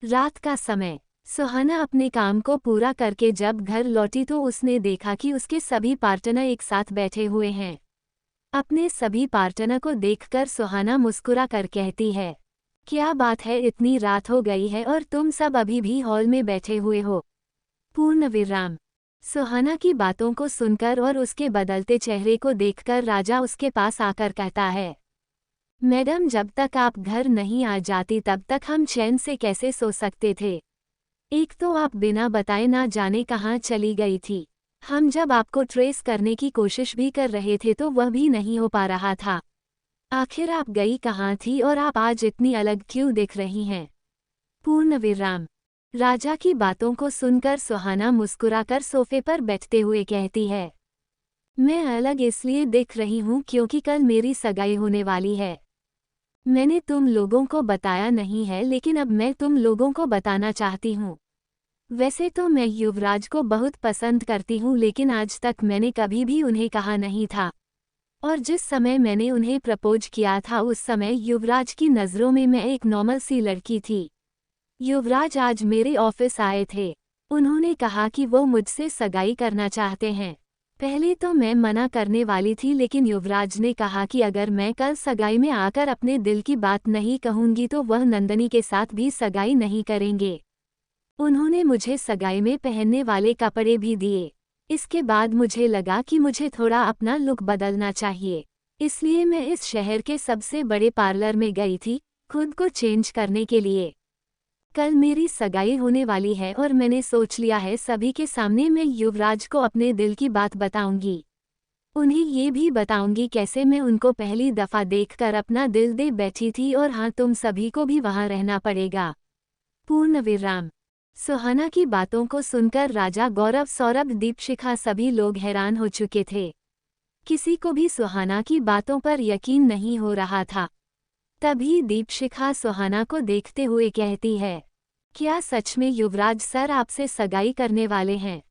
रात का समय। सुहाना अपने काम को पूरा करके जब घर लौटी तो उसने देखा कि उसके सभी पार्टनर एक साथ बैठे हुए हैं। अपने सभी पार्टनर को देखकर सुहाना मुस्कुरा कर कहती है, क्या बात है, इतनी रात हो गई है और तुम सब अभी भी हॉल में बैठे हुए हो। पूर्ण विराम। सुहाना की बातों को सुनकर और उसके बदलते चेहरे को देखकर राजा उसके पास आकर कहता है, मैडम, जब तक आप घर नहीं आ जाती तब तक हम चैन से कैसे सो सकते थे। एक तो आप बिना बताए ना जाने कहाँ चली गई थी। हम जब आपको ट्रेस करने की कोशिश भी कर रहे थे तो वह भी नहीं हो पा रहा था। आखिर आप गई कहाँ थी और आप आज इतनी अलग क्यों दिख रही हैं। पूर्ण विराम। राजा की बातों को सुनकर सुहाना मुस्कुराकर सोफे पर बैठते हुए कहती है, मैं अलग इसलिए दिख रही हूँ क्योंकि कल मेरी सगाई होने वाली है। मैंने तुम लोगों को बताया नहीं है लेकिन अब मैं तुम लोगों को बताना चाहती हूँ। वैसे तो मैं युवराज को बहुत पसंद करती हूँ लेकिन आज तक मैंने कभी भी उन्हें कहा नहीं था। और जिस समय मैंने उन्हें प्रपोज किया था उस समय युवराज की नज़रों में मैं एक नॉर्मल सी लड़की थी। युवराज आज मेरे ऑफिस आए थे। उन्होंने कहा कि वो मुझसे सगाई करना चाहते हैं। पहले तो मैं मना करने वाली थी लेकिन युवराज ने कहा कि अगर मैं कल सगाई में आकर अपने दिल की बात नहीं कहूंगी तो वह नंदनी के साथ भी सगाई नहीं करेंगे। उन्होंने मुझे सगाई में पहनने वाले कपड़े भी दिए। इसके बाद मुझे लगा कि मुझे थोड़ा अपना लुक बदलना चाहिए, इसलिए मैं इस शहर के सबसे बड़े पार्लर में गई थी खुद को चेंज करने के लिए। कल मेरी सगाई होने वाली है और मैंने सोच लिया है सभी के सामने मैं युवराज को अपने दिल की बात बताऊंगी। उन्हें ये भी बताऊंगी कैसे मैं उनको पहली दफा देखकर अपना दिल दे बैठी थी और हाँ, तुम सभी को भी वहां रहना पड़ेगा। पूर्ण विराम। सुहाना की बातों को सुनकर राजा गौरव, सौरभ, दीपशिखा सभी लोग हैरान हो चुके थे। किसी को भी सुहाना की बातों पर यकीन नहीं हो रहा था। तभी दीपशिखा सुहाना को देखते हुए कहती है, क्या सच में युवराज सर आपसे सगाई करने वाले हैं?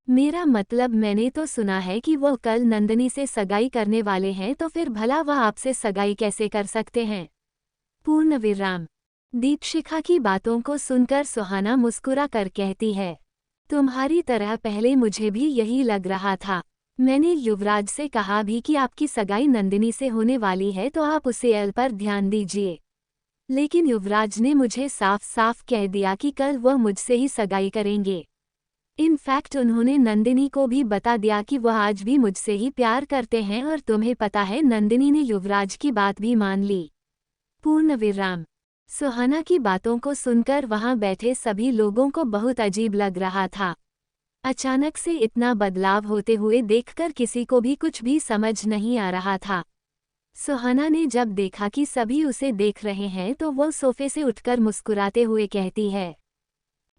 मेरा मतलब, मैंने तो सुना है कि वो कल नंदिनी से सगाई करने वाले हैं, तो फिर भला वह आपसे सगाई कैसे कर सकते हैं? पूर्ण विराम। दीपशिखा की बातों को सुनकर सुहाना मुस्कुरा कर कहती है, तुम्हारी तरह पहले मुझे भी यही लग रहा था। मैंने युवराज से कहा भी कि आपकी सगाई नंदिनी से होने वाली है तो आप उसे एल पर ध्यान दीजिए। लेकिन युवराज ने मुझे साफ साफ कह दिया कि कल वह मुझसे ही सगाई करेंगे। इनफैक्ट उन्होंने नंदिनी को भी बता दिया कि वह आज भी मुझसे ही प्यार करते हैं और तुम्हें पता है नंदिनी ने युवराज की बात भी मान ली। पूर्ण विराम। सुहाना की बातों को सुनकर वहां बैठे सभी लोगों को बहुत अजीब लग रहा था। अचानक से इतना बदलाव होते हुए देखकर किसी को भी कुछ भी समझ नहीं आ रहा था। सुहाना ने जब देखा कि सभी उसे देख रहे हैं तो वो सोफे से उठकर मुस्कुराते हुए कहती है,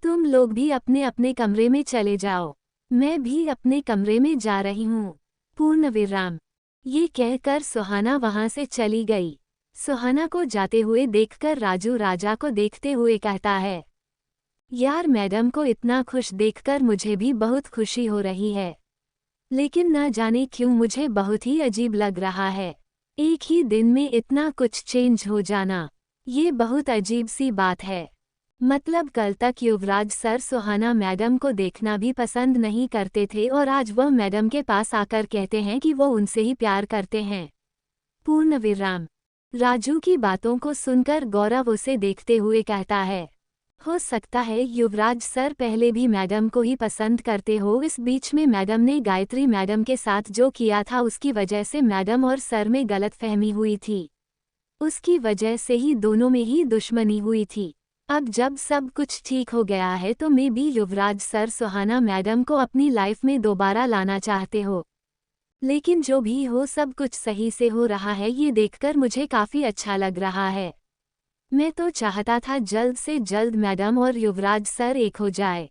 तुम लोग भी अपने अपने कमरे में चले जाओ। मैं भी अपने कमरे में जा रही हूँ। पूर्ण विराम। ये कहकर सुहाना वहां से चली गई। सुहाना को जाते हुए देखकर राजू राजा को देखते हुए कहता है, यार, मैडम को इतना खुश देखकर मुझे भी बहुत खुशी हो रही है। लेकिन न जाने क्यों मुझे बहुत ही अजीब लग रहा है। एक ही दिन में इतना कुछ चेंज हो जाना, ये बहुत अजीब सी बात है। मतलब कल तक युवराज सर सुहाना मैडम को देखना भी पसंद नहीं करते थे और आज वह मैडम के पास आकर कहते हैं कि वो उनसे ही प्यार करते हैं। पूर्ण विराम। राजू की बातों को सुनकर गौरव उसे देखते हुए कहता है, हो सकता है युवराज सर पहले भी मैडम को ही पसंद करते हो। इस बीच में मैडम ने गायत्री मैडम के साथ जो किया था उसकी वजह से मैडम और सर में गलतफहमी हुई थी। उसकी वजह से ही दोनों में ही दुश्मनी हुई थी। अब जब सब कुछ ठीक हो गया है तो मैं भी युवराज सर सुहाना मैडम को अपनी लाइफ में दोबारा लाना चाहते हो। लेकिन जो भी हो सब कुछ सही से हो रहा है, ये देखकर मुझे काफ़ी अच्छा लग रहा है। मैं तो चाहता था जल्द से जल्द मैडम और युवराज सर एक हो जाए।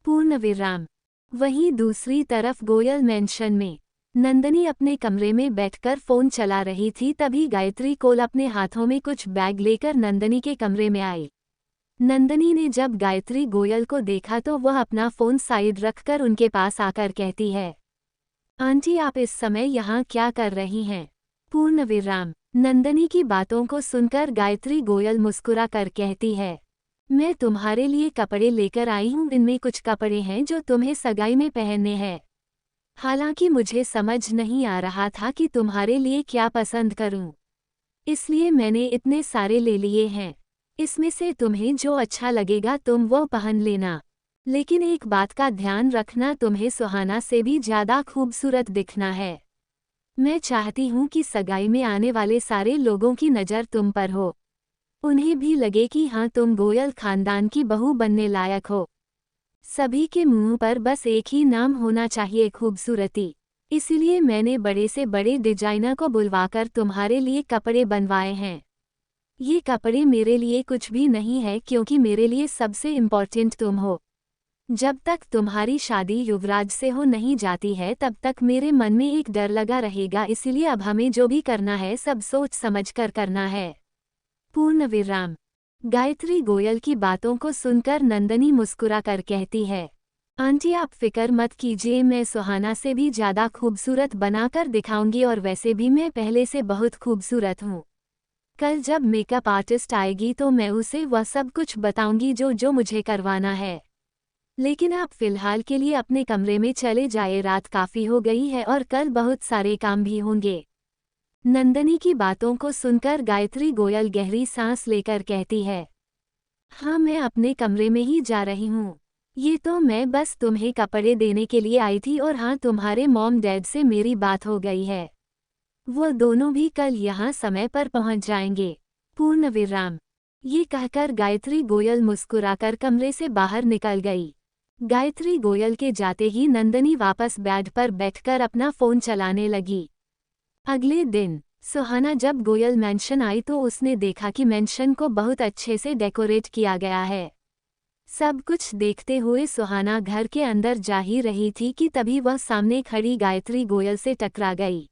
पूर्ण विराम। वहीं दूसरी तरफ गोयल मेंशन में नंदनी अपने कमरे में बैठकर फ़ोन चला रही थी। तभी गायत्री कोल अपने हाथों में कुछ बैग लेकर नंदनी के कमरे में आई। नंदनी ने जब गायत्री गोयल को देखा तो वह अपना फ़ोन साइड रखकर उनके पास आकर कहती है, आंटी, आप इस समय यहाँ क्या कर रही हैं? पूर्ण विराम। नंदनी की बातों को सुनकर गायत्री गोयल मुस्कुरा कर कहती है, मैं तुम्हारे लिए कपड़े लेकर आई हूँ, इनमें कुछ कपड़े हैं जो तुम्हें सगाई में पहनने हैं। हालांकि मुझे समझ नहीं आ रहा था कि तुम्हारे लिए क्या पसंद करूं, इसलिए मैंने इतने सारे ले लिए हैं। इसमें से तुम्हें जो अच्छा लगेगा तुम वो पहन लेना। लेकिन एक बात का ध्यान रखना, तुम्हें सुहाना से भी ज़्यादा खूबसूरत दिखना है। मैं चाहती हूँ कि सगाई में आने वाले सारे लोगों की नज़र तुम पर हो, उन्हें भी लगे कि हाँ तुम गोयल खानदान की बहू बनने लायक हो। सभी के मुंह पर बस एक ही नाम होना चाहिए, खूबसूरती। इसीलिए मैंने बड़े से बड़े डिजाइनर को बुलवाकर तुम्हारे लिए कपड़े बनवाए हैं। ये कपड़े मेरे लिए कुछ भी नहीं है, क्योंकि मेरे लिए सबसे इम्पोर्टेंट तुम हो। जब तक तुम्हारी शादी युवराज से हो नहीं जाती है तब तक मेरे मन में एक डर लगा रहेगा, इसीलिए अब हमें जो भी करना है सब सोच समझ कर करना है। पूर्ण विराम। गायत्री गोयल की बातों को सुनकर नंदनी मुस्कुराकर कहती है, आंटी आप फिक्र मत कीजिए, मैं सुहाना से भी ज़्यादा खूबसूरत बनाकर दिखाऊंगी, और वैसे भी मैं पहले से बहुत खूबसूरत हूँ। कल जब मेकअप आर्टिस्ट आएगी तो मैं उसे वह सब कुछ बताऊंगी जो जो मुझे करवाना है। लेकिन आप फिलहाल के लिए अपने कमरे में चले जाए, रात काफ़ी हो गई है और कल बहुत सारे काम भी होंगे। नंदनी की बातों को सुनकर गायत्री गोयल गहरी सांस लेकर कहती है, हाँ मैं अपने कमरे में ही जा रही हूँ। ये तो मैं बस तुम्हें कपड़े देने के लिए आई थी, और हाँ तुम्हारे मॉम डैड से मेरी बात हो गई है, वो दोनों भी कल यहाँ समय पर पहुँच जाएंगे। पूर्ण विराम। ये कहकर गायत्री गोयल मुस्कुराकर कमरे से बाहर निकल गई। गायत्री गोयल के जाते ही नंदनी वापस बेड पर बैठकर अपना फ़ोन चलाने लगी। अगले दिन सुहाना जब गोयल मैंशन आई तो उसने देखा कि मैंशन को बहुत अच्छे से डेकोरेट किया गया है। सब कुछ देखते हुए सुहाना घर के अंदर जा ही रही थी कि तभी वह सामने खड़ी गायत्री गोयल से टकरा गई।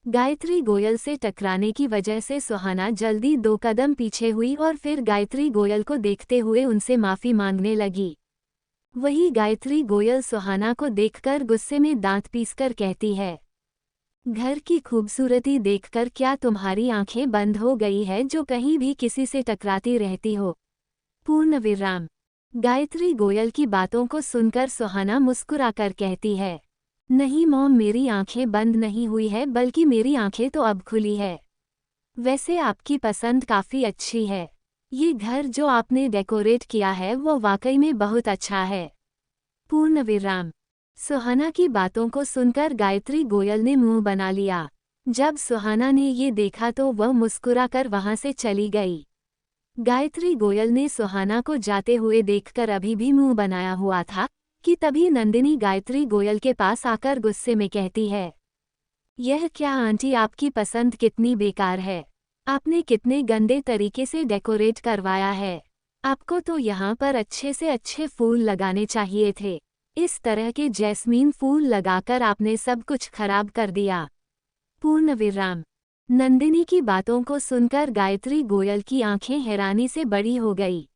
गायत्री गोयल से टकराने की वजह से सुहाना जल्दी 2 कदम पीछे हुई और फिर गायत्री गोयल को देखते हुए उनसे माफ़ी मांगने लगी। वही गायत्री गोयल सुहाना को देखकर गुस्से में दांत पीसकर कहती है, घर की खूबसूरती देखकर क्या तुम्हारी आंखें बंद हो गई है जो कहीं भी किसी से टकराती रहती हो। पूर्ण विराम। गायत्री गोयल की बातों को सुनकर सुहाना मुस्कुराकर कहती है, नहीं मॉम, मेरी आंखें बंद नहीं हुई है, बल्कि मेरी आंखें तो अब खुली है। वैसे आपकी पसंद काफ़ी अच्छी है। ये घर जो आपने डेकोरेट किया है वो वाकई में बहुत अच्छा है। पूर्ण विराम। सुहाना की बातों को सुनकर गायत्री गोयल ने मुंह बना लिया। जब सुहाना ने ये देखा तो वह मुस्कुराकर वहां से चली गई। गायत्री गोयल ने सुहाना को जाते हुए देखकर अभी भी मुंह बनाया हुआ था कि तभी नंदिनी गायत्री गोयल के पास आकर गुस्से में कहती है, यह क्या आंटी, आपकी पसंद कितनी बेकार है। आपने कितने गंदे तरीके से डेकोरेट करवाया है। आपको तो यहाँ पर अच्छे से अच्छे फूल लगाने चाहिए थे। इस तरह के जैस्मीन फूल लगाकर आपने सब कुछ खराब कर दिया। पूर्ण विराम। नंदिनी की बातों को सुनकर गायत्री गोयल की आंखें हैरानी से बड़ी हो गई।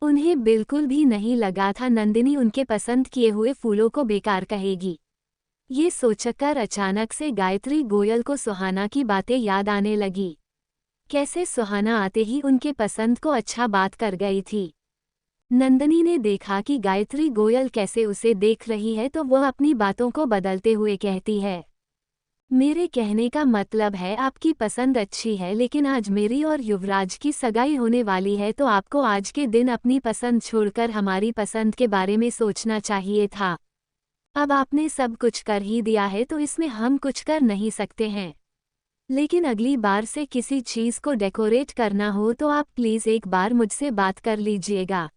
उन्हें बिल्कुल भी नहीं लगा था नंदिनी उनके पसंद किए हुए फूलों को बेकार कहेगी। ये सोचकर अचानक से गायत्री गोयल को सुहाना की बातें याद आने लगी। कैसे सुहाना आते ही उनके पसंद को अच्छा बात कर गई थी। नंदिनी ने देखा कि गायत्री गोयल कैसे उसे देख रही है तो वह अपनी बातों को बदलते हुए कहती है, मेरे कहने का मतलब है आपकी पसंद अच्छी है, लेकिन आज मेरी और युवराज की सगाई होने वाली है तो आपको आज के दिन अपनी पसंद छोड़कर हमारी पसंद के बारे में सोचना चाहिए था। अब आपने सब कुछ कर ही दिया है तो इसमें हम कुछ कर नहीं सकते हैं। लेकिन अगली बार से किसी चीज़ को डेकोरेट करना हो तो आप प्लीज़ एक बार मुझसे बात कर लीजिएगा,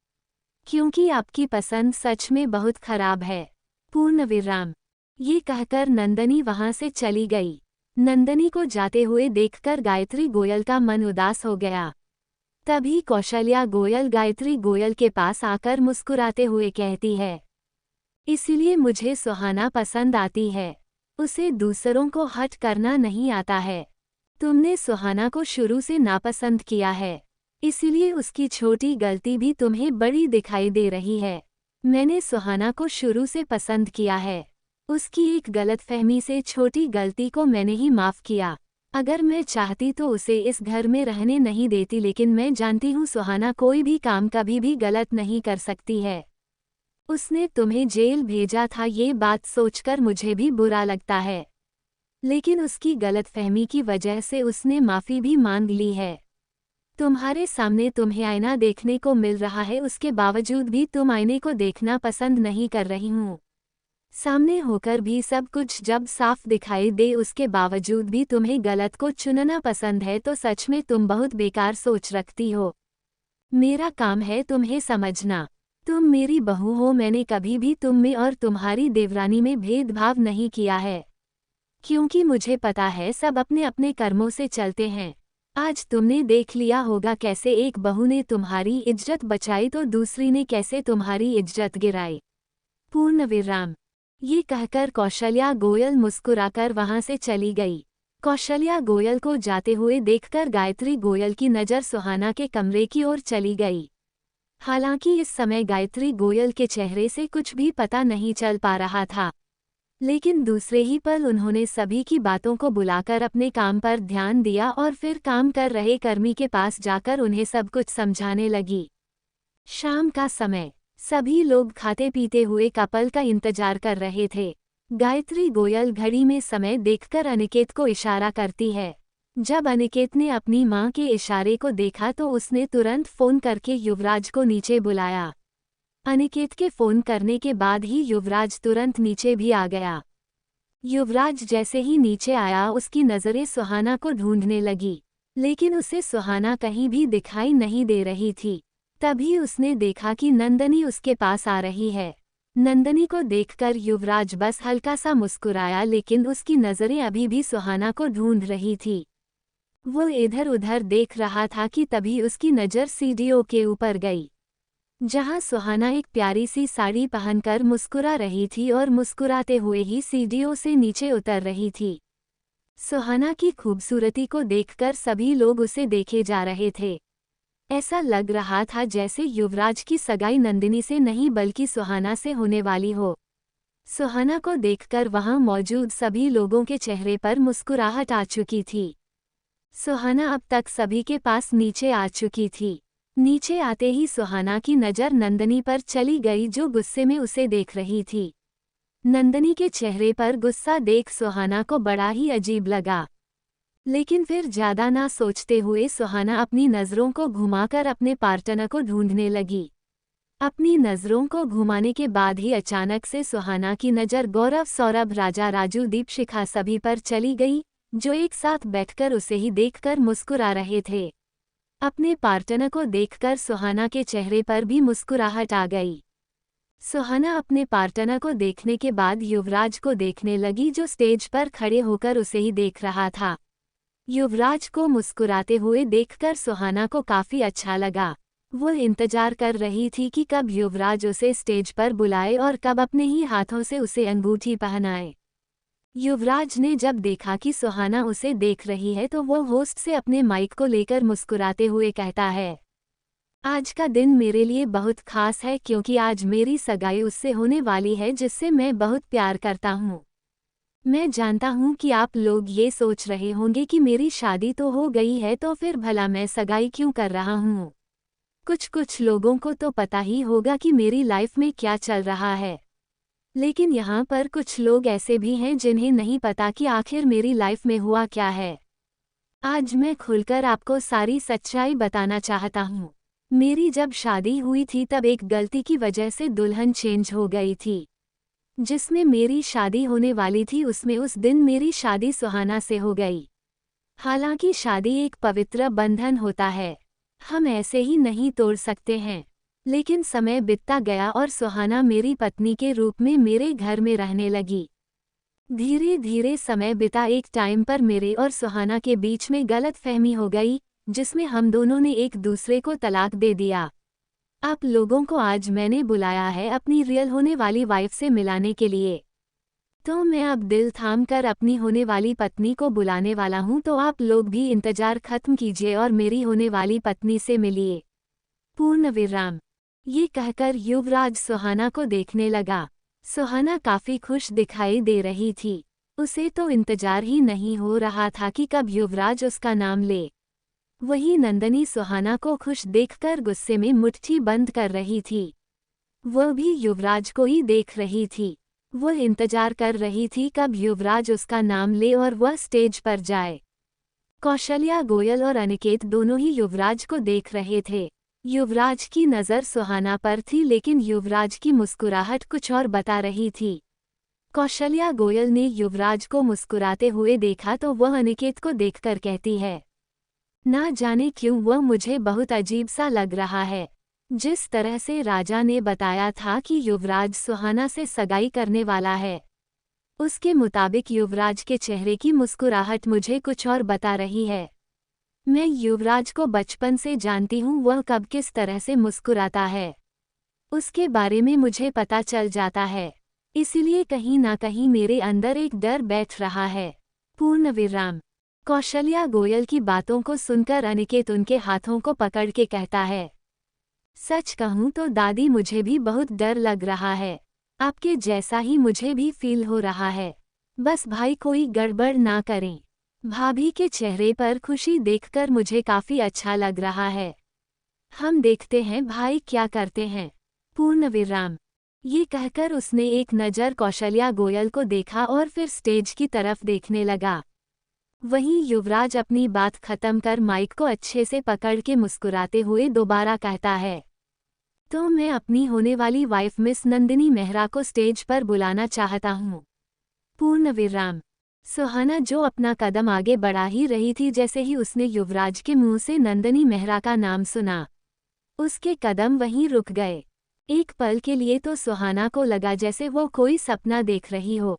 क्योंकि आपकी पसंद सच में बहुत खराब है। पूर्ण विराम। ये कहकर नंदिनी वहां से चली गई। नंदिनी को जाते हुए देखकर गायत्री गोयल का मन उदास हो गया। तभी कौशल्या गोयल गायत्री गोयल के पास आकर मुस्कुराते हुए कहती है, इसलिए मुझे सुहाना पसंद आती है। उसे दूसरों को हट करना नहीं आता है। तुमने सुहाना को शुरू से नापसंद किया है, इसलिए उसकी छोटी गलती भी तुम्हें बड़ी दिखाई दे रही है। मैंने सुहाना को शुरू से पसंद किया है। उसकी एक गलतफहमी से छोटी गलती को मैंने ही माफ़ किया। अगर मैं चाहती तो उसे इस घर में रहने नहीं देती, लेकिन मैं जानती हूँ सुहाना कोई भी काम कभी भी गलत नहीं कर सकती है। उसने तुम्हें जेल भेजा था, ये बात सोचकर मुझे भी बुरा लगता है, लेकिन उसकी गलतफहमी की वजह से उसने माफ़ी भी मांग ली है। तुम्हारे सामने तुम्हें आईना देखने को मिल रहा है, उसके बावजूद भी तुम आईने को देखना पसंद नहीं कर रही हूँ। सामने होकर भी सब कुछ जब साफ दिखाई दे उसके बावजूद भी तुम्हें गलत को चुनना पसंद है, तो सच में तुम बहुत बेकार सोच रखती हो। मेरा काम है तुम्हें समझना। तुम मेरी बहू हो, मैंने कभी भी तुम में और तुम्हारी देवरानी में भेदभाव नहीं किया है, क्योंकि मुझे पता है सब अपने अपने कर्मों से चलते हैं। आज तुमने देख लिया होगा कैसे एक बहू ने तुम्हारी इज्जत बचाई तो दूसरी ने कैसे तुम्हारी इज्जत गिराई। पूर्ण विराम। ये कहकर कौशल्या गोयल मुस्कुराकर वहां से चली गई। कौशल्या गोयल को जाते हुए देखकर गायत्री गोयल की नज़र सुहाना के कमरे की ओर चली गई। हालांकि इस समय गायत्री गोयल के चेहरे से कुछ भी पता नहीं चल पा रहा था, लेकिन दूसरे ही पल उन्होंने सभी की बातों को बुलाकर अपने काम पर ध्यान दिया और फिर काम कर रहे कर्मी के पास जाकर उन्हें सब कुछ समझाने लगी। शाम का समय, सभी लोग खाते पीते हुए कपल का इंतजार कर रहे थे। गायत्री गोयल घड़ी में समय देखकर अनिकेत को इशारा करती है। जब अनिकेत ने अपनी मां के इशारे को देखा तो उसने तुरंत फोन करके युवराज को नीचे बुलाया। अनिकेत के फोन करने के बाद ही युवराज तुरंत नीचे भी आ गया। युवराज जैसे ही नीचे आया उसकी नज़रें सुहाना को ढूंढने लगी, लेकिन उसे सुहाना कहीं भी दिखाई नहीं दे रही थी। तभी उसने देखा कि नंदनी उसके पास आ रही है। नंदनी को देखकर युवराज बस हल्का सा मुस्कुराया, लेकिन उसकी नज़रें अभी भी सुहाना को ढूंढ रही थी। वो इधर उधर देख रहा था कि तभी उसकी नज़र सीढ़ियों के ऊपर गई, जहां सुहाना एक प्यारी सी साड़ी पहनकर मुस्कुरा रही थी और मुस्कुराते हुए ही सीढ़ियों से नीचे उतर रही थी। सुहाना की खूबसूरती को देखकर सभी लोग उसे देखे जा रहे थे। ऐसा लग रहा था जैसे युवराज की सगाई नंदिनी से नहीं बल्कि सुहाना से होने वाली हो। सुहाना को देखकर वहां मौजूद सभी लोगों के चेहरे पर मुस्कुराहट आ चुकी थी। सुहाना अब तक सभी के पास नीचे आ चुकी थी। नीचे आते ही सुहाना की नज़र नंदनी पर चली गई, जो गुस्से में उसे देख रही थी। नंदनी के चेहरे पर गुस्सा देख सुहाना को बड़ा ही अजीब लगा, लेकिन फिर ज़्यादा ना सोचते हुए सुहाना अपनी नज़रों को घुमाकर अपने पार्टनर को ढूंढने लगी। अपनी नज़रों को घुमाने के बाद ही अचानक से सुहाना की नज़र गौरव, सौरभ, राजा, राजू, दीपशिखा सभी पर चली गई, जो एक साथ बैठकर उसे ही देखकर मुस्कुरा रहे थे। अपने पार्टनर को देखकर सुहाना के चेहरे पर भी मुस्कुराहट आ गई। सुहाना अपने पार्टनर को देखने के बाद युवराज को देखने लगी, जो स्टेज पर खड़े होकर उसे ही देख रहा था। युवराज को मुस्कुराते हुए देखकर सुहाना को काफी अच्छा लगा। वो इंतजार कर रही थी कि कब युवराज उसे स्टेज पर बुलाए और कब अपने ही हाथों से उसे अंगूठी पहनाए। युवराज ने जब देखा कि सुहाना उसे देख रही है तो वो होस्ट से अपने माइक को लेकर मुस्कुराते हुए कहता है, आज का दिन मेरे लिए बहुत खास है क्योंकि आज मेरी सगाई उससे होने वाली है जिससे मैं बहुत प्यार करता हूँ। मैं जानता हूँ कि आप लोग ये सोच रहे होंगे कि मेरी शादी तो हो गई है तो फिर भला मैं सगाई क्यों कर रहा हूँ। कुछ लोगों को तो पता ही होगा कि मेरी लाइफ में क्या चल रहा है, लेकिन यहाँ पर कुछ लोग ऐसे भी हैं जिन्हें नहीं पता कि आखिर मेरी लाइफ में हुआ क्या है। आज मैं खुलकर आपको सारी सच्चाई बताना चाहता हूँ। मेरी जब शादी हुई थी तब एक गलती की वजह से दुल्हन चेंज हो गई थी। जिसमें मेरी शादी होने वाली थी उसमें उस दिन मेरी शादी सुहाना से हो गई। हालांकि शादी एक पवित्र बंधन होता है, हम ऐसे ही नहीं तोड़ सकते हैं, लेकिन समय बीतता गया और सुहाना मेरी पत्नी के रूप में मेरे घर में रहने लगी। धीरे धीरे समय बीता, एक टाइम पर मेरे और सुहाना के बीच में गलतफहमी हो गई, जिसमें हम दोनों ने एक दूसरे को तलाक दे दिया। आप लोगों को आज मैंने बुलाया है अपनी रियल होने वाली वाइफ से मिलाने के लिए। तो मैं अब दिल थाम कर अपनी होने वाली पत्नी को बुलाने वाला हूँ, तो आप लोग भी इंतजार खत्म कीजिए और मेरी होने वाली पत्नी से मिलिए। पूर्ण विराम। ये कहकर युवराज सुहाना को देखने लगा। सुहाना काफी खुश दिखाई दे रही थी। उसे तो इंतजार ही नहीं हो रहा था कि कब युवराज उसका नाम ले। वही नंदिनी सुहाना को खुश देखकर गुस्से में मुट्ठी बंद कर रही थी। वह भी युवराज को ही देख रही थी। वह इंतजार कर रही थी कब युवराज उसका नाम ले और वह स्टेज पर जाए। कौशल्या गोयल और अनिकेत दोनों ही युवराज को देख रहे थे। युवराज की नज़र सुहाना पर थी, लेकिन युवराज की मुस्कुराहट कुछ और बता रही थी। कौशल्या गोयल ने युवराज को मुस्कुराते हुए देखा तो वह अनिकेत को देखकर कहती है, ना जाने क्यों वह मुझे बहुत अजीब सा लग रहा है। जिस तरह से राजा ने बताया था कि युवराज सुहाना से सगाई करने वाला है, उसके मुताबिक युवराज के चेहरे की मुस्कुराहट मुझे कुछ और बता रही है। मैं युवराज को बचपन से जानती हूँ, वह कब किस तरह से मुस्कुराता है उसके बारे में मुझे पता चल जाता है। इसीलिए कहीं ना कहीं मेरे अंदर एक डर बैठ रहा है। पूर्ण विराम। कौशल्या गोयल की बातों को सुनकर अनिकेत उनके हाथों को पकड़ के कहता है, सच कहूँ तो दादी मुझे भी बहुत डर लग रहा है। आपके जैसा ही मुझे भी फील हो रहा है। बस भाई कोई गड़बड़ ना करें। भाभी के चेहरे पर खुशी देखकर मुझे काफ़ी अच्छा लग रहा है। हम देखते हैं भाई क्या करते हैं। पूर्ण विराम। ये कहकर उसने एक नज़र कौशल्या गोयल को देखा और फिर स्टेज की तरफ देखने लगा। वहीं युवराज अपनी बात खत्म कर माइक को अच्छे से पकड़ के मुस्कुराते हुए दोबारा कहता है, तो मैं अपनी होने वाली वाइफ मिस नंदिनी मेहरा को स्टेज पर बुलाना चाहता हूँ। पूर्ण विराम। सुहाना जो अपना कदम आगे बढ़ा ही रही थी, जैसे ही उसने युवराज के मुंह से नंदिनी मेहरा का नाम सुना, उसके कदम वहीं रुक गए। एक पल के लिए तो सुहाना को लगा जैसे वो कोई सपना देख रही हो।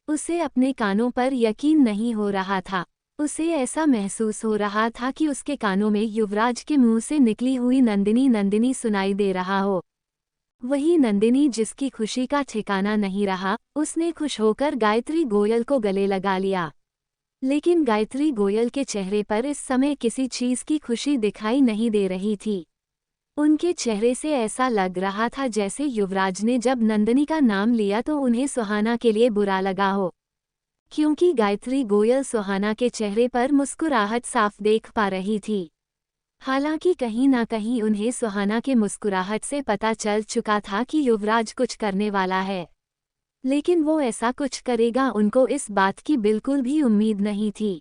उसे अपने कानों पर यकीन नहीं हो रहा था। उसे ऐसा महसूस हो रहा था कि उसके कानों में युवराज के मुंह से निकली हुई नंदिनी नंदिनी सुनाई दे रहा हो। वही नंदिनी जिसकी खुशी का ठिकाना नहीं रहा। उसने खुश होकर गायत्री गोयल को गले लगा लिया, लेकिन गायत्री गोयल के चेहरे पर इस समय किसी चीज की खुशी दिखाई नहीं दे रही थी। उनके चेहरे से ऐसा लग रहा था जैसे युवराज ने जब नंदिनी का नाम लिया तो उन्हें सुहाना के लिए बुरा लगा हो, क्योंकि गायत्री गोयल सुहाना के चेहरे पर मुस्कुराहट साफ देख पा रही थी। हालांकि कहीं ना कहीं उन्हें सुहाना के मुस्कुराहट से पता चल चुका था कि युवराज कुछ करने वाला है, लेकिन वो ऐसा कुछ करेगा उनको इस बात की बिल्कुल भी उम्मीद नहीं थी।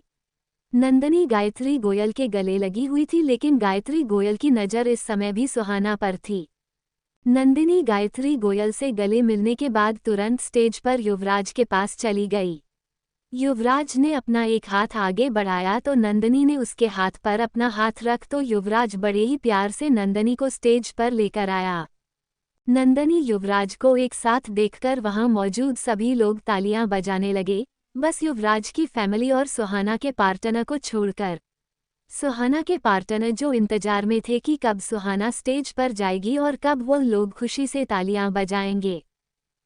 नंदिनी गायत्री गोयल के गले लगी हुई थी, लेकिन गायत्री गोयल की नज़र इस समय भी सुहाना पर थी। नंदिनी गायत्री गोयल से गले मिलने के बाद तुरंत स्टेज पर युवराज के पास चली गई। युवराज ने अपना एक हाथ आगे बढ़ाया तो नंदिनी ने उसके हाथ पर अपना हाथ रख तो युवराज बड़े ही प्यार से नंदिनी को स्टेज पर लेकर आया। नंदिनी युवराज को एक साथ देखकर वहां मौजूद सभी लोग तालियां बजाने लगे, बस युवराज की फैमिली और सुहाना के पार्टनर को छोड़कर। सुहाना के पार्टनर जो इंतजार में थे कि कब सुहाना स्टेज पर जाएगी और कब वो लोग खुशी से तालियां बजाएंगे।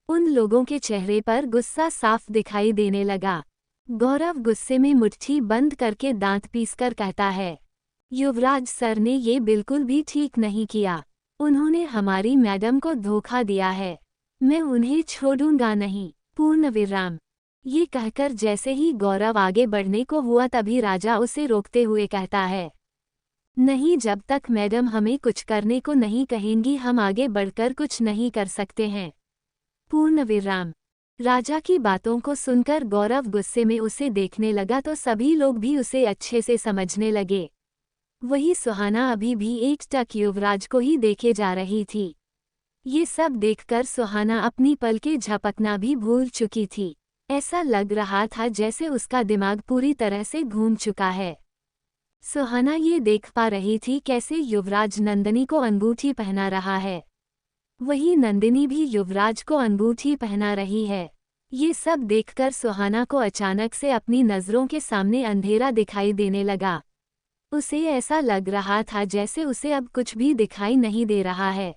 उन लोगों के चेहरे पर गुस्सा साफ दिखाई देने लगा। गौरव गुस्से में मुट्ठी बंद करके दांत पीसकर कहता है, युवराज सर ने ये बिल्कुल भी ठीक नहीं किया। उन्होंने हमारी मैडम को धोखा दिया है। मैं उन्हें छोड़ूंगा नहीं। पूर्ण विराम। ये कहकर जैसे ही गौरव आगे बढ़ने को हुआ तभी राजा उसे रोकते हुए कहता है, नहीं, जब तक मैडम हमें कुछ करने को नहीं कहेंगी हम आगे बढ़कर कुछ नहीं कर सकते हैं। पूर्ण विराम। राजा की बातों को सुनकर गौरव गुस्से में उसे देखने लगा तो सभी लोग भी उसे अच्छे से समझने लगे। वही सुहाना अभी भी एकटक युवराज को ही देखे जा रही थी। ये सब देखकर सुहाना अपनी पलकें झपकना भी भूल चुकी थी। ऐसा लग रहा था जैसे उसका दिमाग पूरी तरह से घूम चुका है। सुहाना ये देख पा रही थी कैसे युवराज नंदिनी को अंगूठी पहना रहा है, वही नंदिनी भी युवराज को अंगूठी पहना रही है। ये सब देखकर सुहाना को अचानक से अपनी नज़रों के सामने अंधेरा दिखाई देने लगा। उसे ऐसा लग रहा था जैसे उसे अब कुछ भी दिखाई नहीं दे रहा है।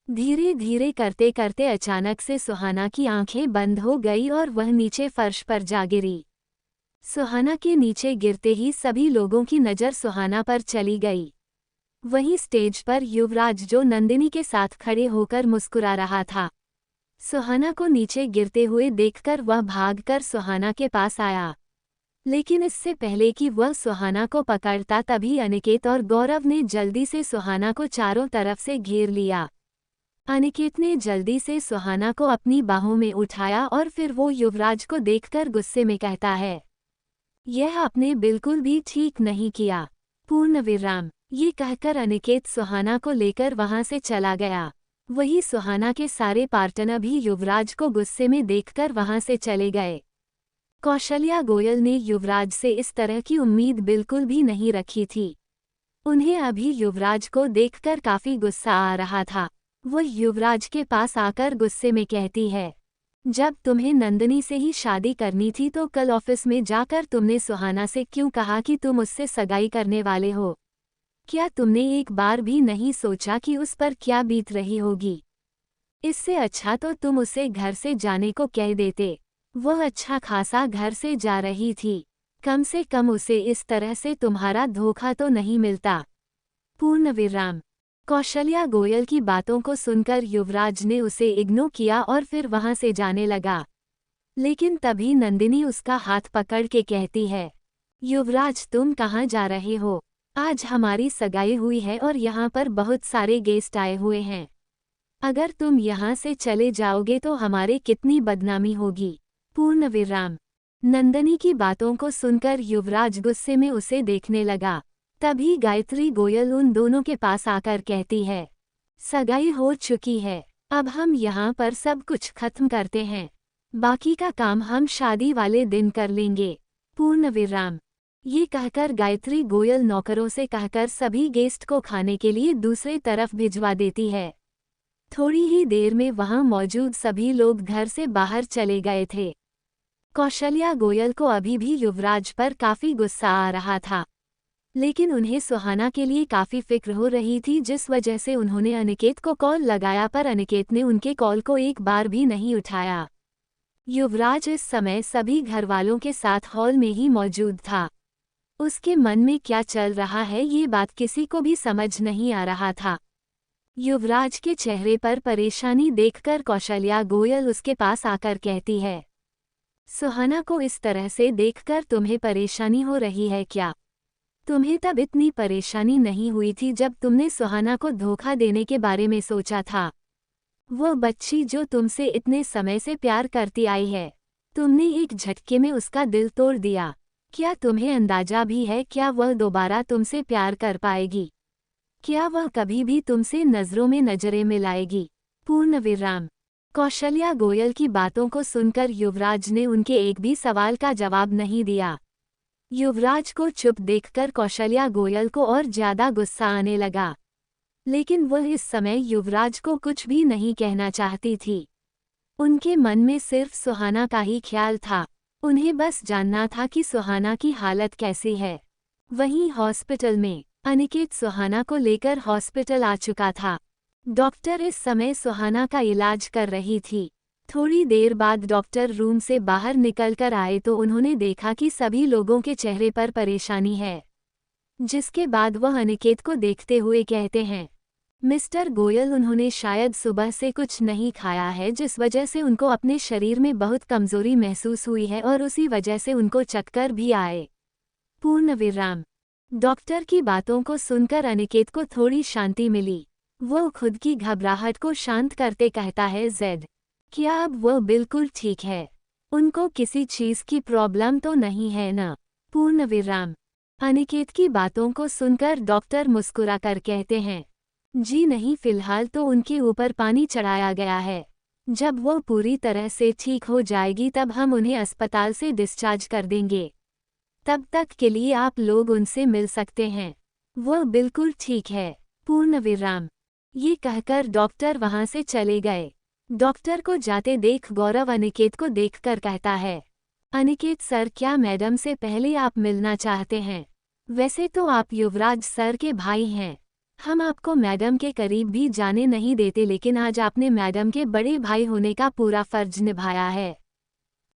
धीरे धीरे करते करते अचानक से सुहाना की आंखें बंद हो गई और वह नीचे फर्श पर जा गिरी। सुहाना के नीचे गिरते ही सभी लोगों की नज़र सुहाना पर चली गई। वहीं स्टेज पर युवराज जो नंदिनी के साथ खड़े होकर मुस्कुरा रहा था, सुहाना को नीचे गिरते हुए देखकर वह भागकर सुहाना के पास आया। लेकिन इससे पहले कि वह सुहाना को पकड़ता तभी अनिकेत और गौरव ने जल्दी से सुहाना को चारों तरफ से घेर लिया। अनिकेत ने जल्दी से सुहाना को अपनी बाहों में उठाया और फिर वो युवराज को देखकर गुस्से में कहता है, यह आपने बिल्कुल भी ठीक नहीं किया। पूर्ण विराम। ये कहकर अनिकेत सुहाना को लेकर वहां से चला गया। वही सुहाना के सारे पार्टनर भी युवराज को गुस्से में देखकर वहां से चले गए। कौशल्या गोयल ने युवराज से इस तरह की उम्मीद बिल्कुल भी नहीं रखी थी। उन्हें अभी युवराज को देखकर काफी गुस्सा आ रहा था। वो युवराज के पास आकर गुस्से में कहती है, जब तुम्हें नंदिनी से ही शादी करनी थी तो कल ऑफिस में जाकर तुमने सुहाना से क्यों कहा कि तुम उससे सगाई करने वाले हो? क्या तुमने एक बार भी नहीं सोचा कि उस पर क्या बीत रही होगी? इससे अच्छा तो तुम उसे घर से जाने को कह देते। वह अच्छा खासा घर से जा रही थी, कम से कम उसे इस तरह से तुम्हारा धोखा तो नहीं मिलता। पूर्ण विराम। कौशल्या गोयल की बातों को सुनकर युवराज ने उसे इग्नोर किया और फिर वहां से जाने लगा। लेकिन तभी नंदिनी उसका हाथ पकड़ के कहती है, युवराज तुम कहाँ जा रहे हो? आज हमारी सगाई हुई है और यहाँ पर बहुत सारे गेस्ट आए हुए हैं। अगर तुम यहाँ से चले जाओगे तो हमारे कितनी बदनामी होगी। पूर्ण विराम। नंदिनी की बातों को सुनकर युवराज गुस्से में उसे देखने लगा। तभी गायत्री गोयल उन दोनों के पास आकर कहती है, सगाई हो चुकी है, अब हम यहाँ पर सब कुछ खत्म करते हैं। बाकी का काम हम शादी वाले दिन कर लेंगे। पूर्ण विराम। ये कहकर गायत्री गोयल नौकरों से कहकर सभी गेस्ट को खाने के लिए दूसरी तरफ भिजवा देती है। थोड़ी ही देर में वहां मौजूद सभी लोग घर से बाहर चले गए थे। कौशल्या गोयल को अभी भी युवराज पर काफी गुस्सा आ रहा था, लेकिन उन्हें सुहाना के लिए काफी फिक्र हो रही थी, जिस वजह से उन्होंने अनिकेत को कॉल लगाया पर अनिकेत ने उनके कॉल को एक बार भी नहीं उठाया। युवराज इस समय सभी घरवालों के साथ हॉल में ही मौजूद था। उसके मन में क्या चल रहा है ये बात किसी को भी समझ नहीं आ रहा था। युवराज के चेहरे पर परेशानी देखकर कौशल्या गोयल उसके पास आकर कहती है, सुहाना को इस तरह से देखकर तुम्हें परेशानी हो रही है क्या? तुम्हें तब इतनी परेशानी नहीं हुई थी जब तुमने सुहाना को धोखा देने के बारे में सोचा था। वो बच्ची जो तुमसे इतने समय से प्यार करती आई है, तुमने एक झटके में उसका दिल तोड़ दिया। क्या तुम्हें अंदाजा भी है क्या वह दोबारा तुमसे प्यार कर पाएगी? क्या वह कभी भी तुमसे नजरों में नजरें मिलाएगी? पूर्ण विराम। कौशल्या गोयल की बातों को सुनकर युवराज ने उनके एक भी सवाल का जवाब नहीं दिया। युवराज को चुप देखकर कौशल्या गोयल को और ज्यादा गुस्सा आने लगा, लेकिन वह इस समय युवराज को कुछ भी नहीं कहना चाहती थी। उनके मन में सिर्फ सुहाना का ही ख्याल था। उन्हें बस जानना था कि सुहाना की हालत कैसी है। वहीं हॉस्पिटल में अनिकेत सुहाना को लेकर हॉस्पिटल आ चुका था। डॉक्टर इस समय सुहाना का इलाज कर रही थी। थोड़ी देर बाद डॉक्टर रूम से बाहर निकलकर आए तो उन्होंने देखा कि सभी लोगों के चेहरे पर परेशानी है, जिसके बाद वह अनिकेत को देखते हुए कहते हैं, मिस्टर गोयल उन्होंने शायद सुबह से कुछ नहीं खाया है, जिस वजह से उनको अपने शरीर में बहुत कमजोरी महसूस हुई है और उसी वजह से उनको चक्कर भी आए। पूर्ण विराम। डॉक्टर की बातों को सुनकर अनिकेत को थोड़ी शांति मिली। वो खुद की घबराहट को शांत करते कहता है, जेड क्या अब वो बिल्कुल ठीक है? उनको किसी चीज की प्रॉब्लम तो नहीं है ना? पूर्ण विराम। अनिकेत की बातों को सुनकर डॉक्टर मुस्कुराकर कहते हैं, जी नहीं, फिलहाल तो उनके ऊपर पानी चढ़ाया गया है। जब वो पूरी तरह से ठीक हो जाएगी तब हम उन्हें अस्पताल से डिस्चार्ज कर देंगे। तब तक के लिए आप लोग उनसे मिल सकते हैं। वो बिल्कुल ठीक है। पूर्ण विराम। ये कहकर डॉक्टर वहां से चले गए। डॉक्टर को जाते देख गौरव अनिकेत को देखकर कहता है, अनिकेत सर, क्या मैडम से पहले आप मिलना चाहते हैं? वैसे तो आप युवराज सर के भाई हैं, हम आपको मैडम के करीब भी जाने नहीं देते, लेकिन आज आपने मैडम के बड़े भाई होने का पूरा फर्ज निभाया है,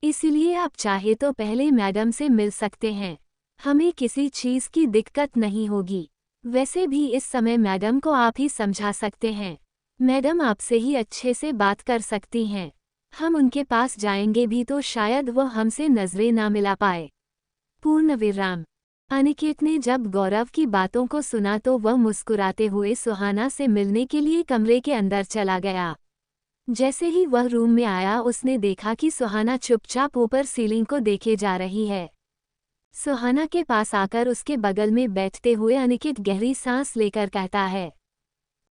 इसलिए आप चाहे तो पहले मैडम से मिल सकते हैं। हमें किसी चीज़ की दिक्कत नहीं होगी। वैसे भी इस समय मैडम को आप ही समझा सकते हैं। मैडम आपसे ही अच्छे से बात कर सकती हैं। हम उनके पास जाएंगे भी तो शायद वो हमसे नजरें ना मिला पाए। पूर्ण विराम। अनिकेत ने जब गौरव की बातों को सुना तो वह मुस्कुराते हुए सुहाना से मिलने के लिए कमरे के अंदर चला गया। जैसे ही वह रूम में आया उसने देखा कि सुहाना चुपचाप ऊपर सीलिंग को देखे जा रही है। सुहाना के पास आकर उसके बगल में बैठते हुए अनिकेत गहरी सांस लेकर कहता है,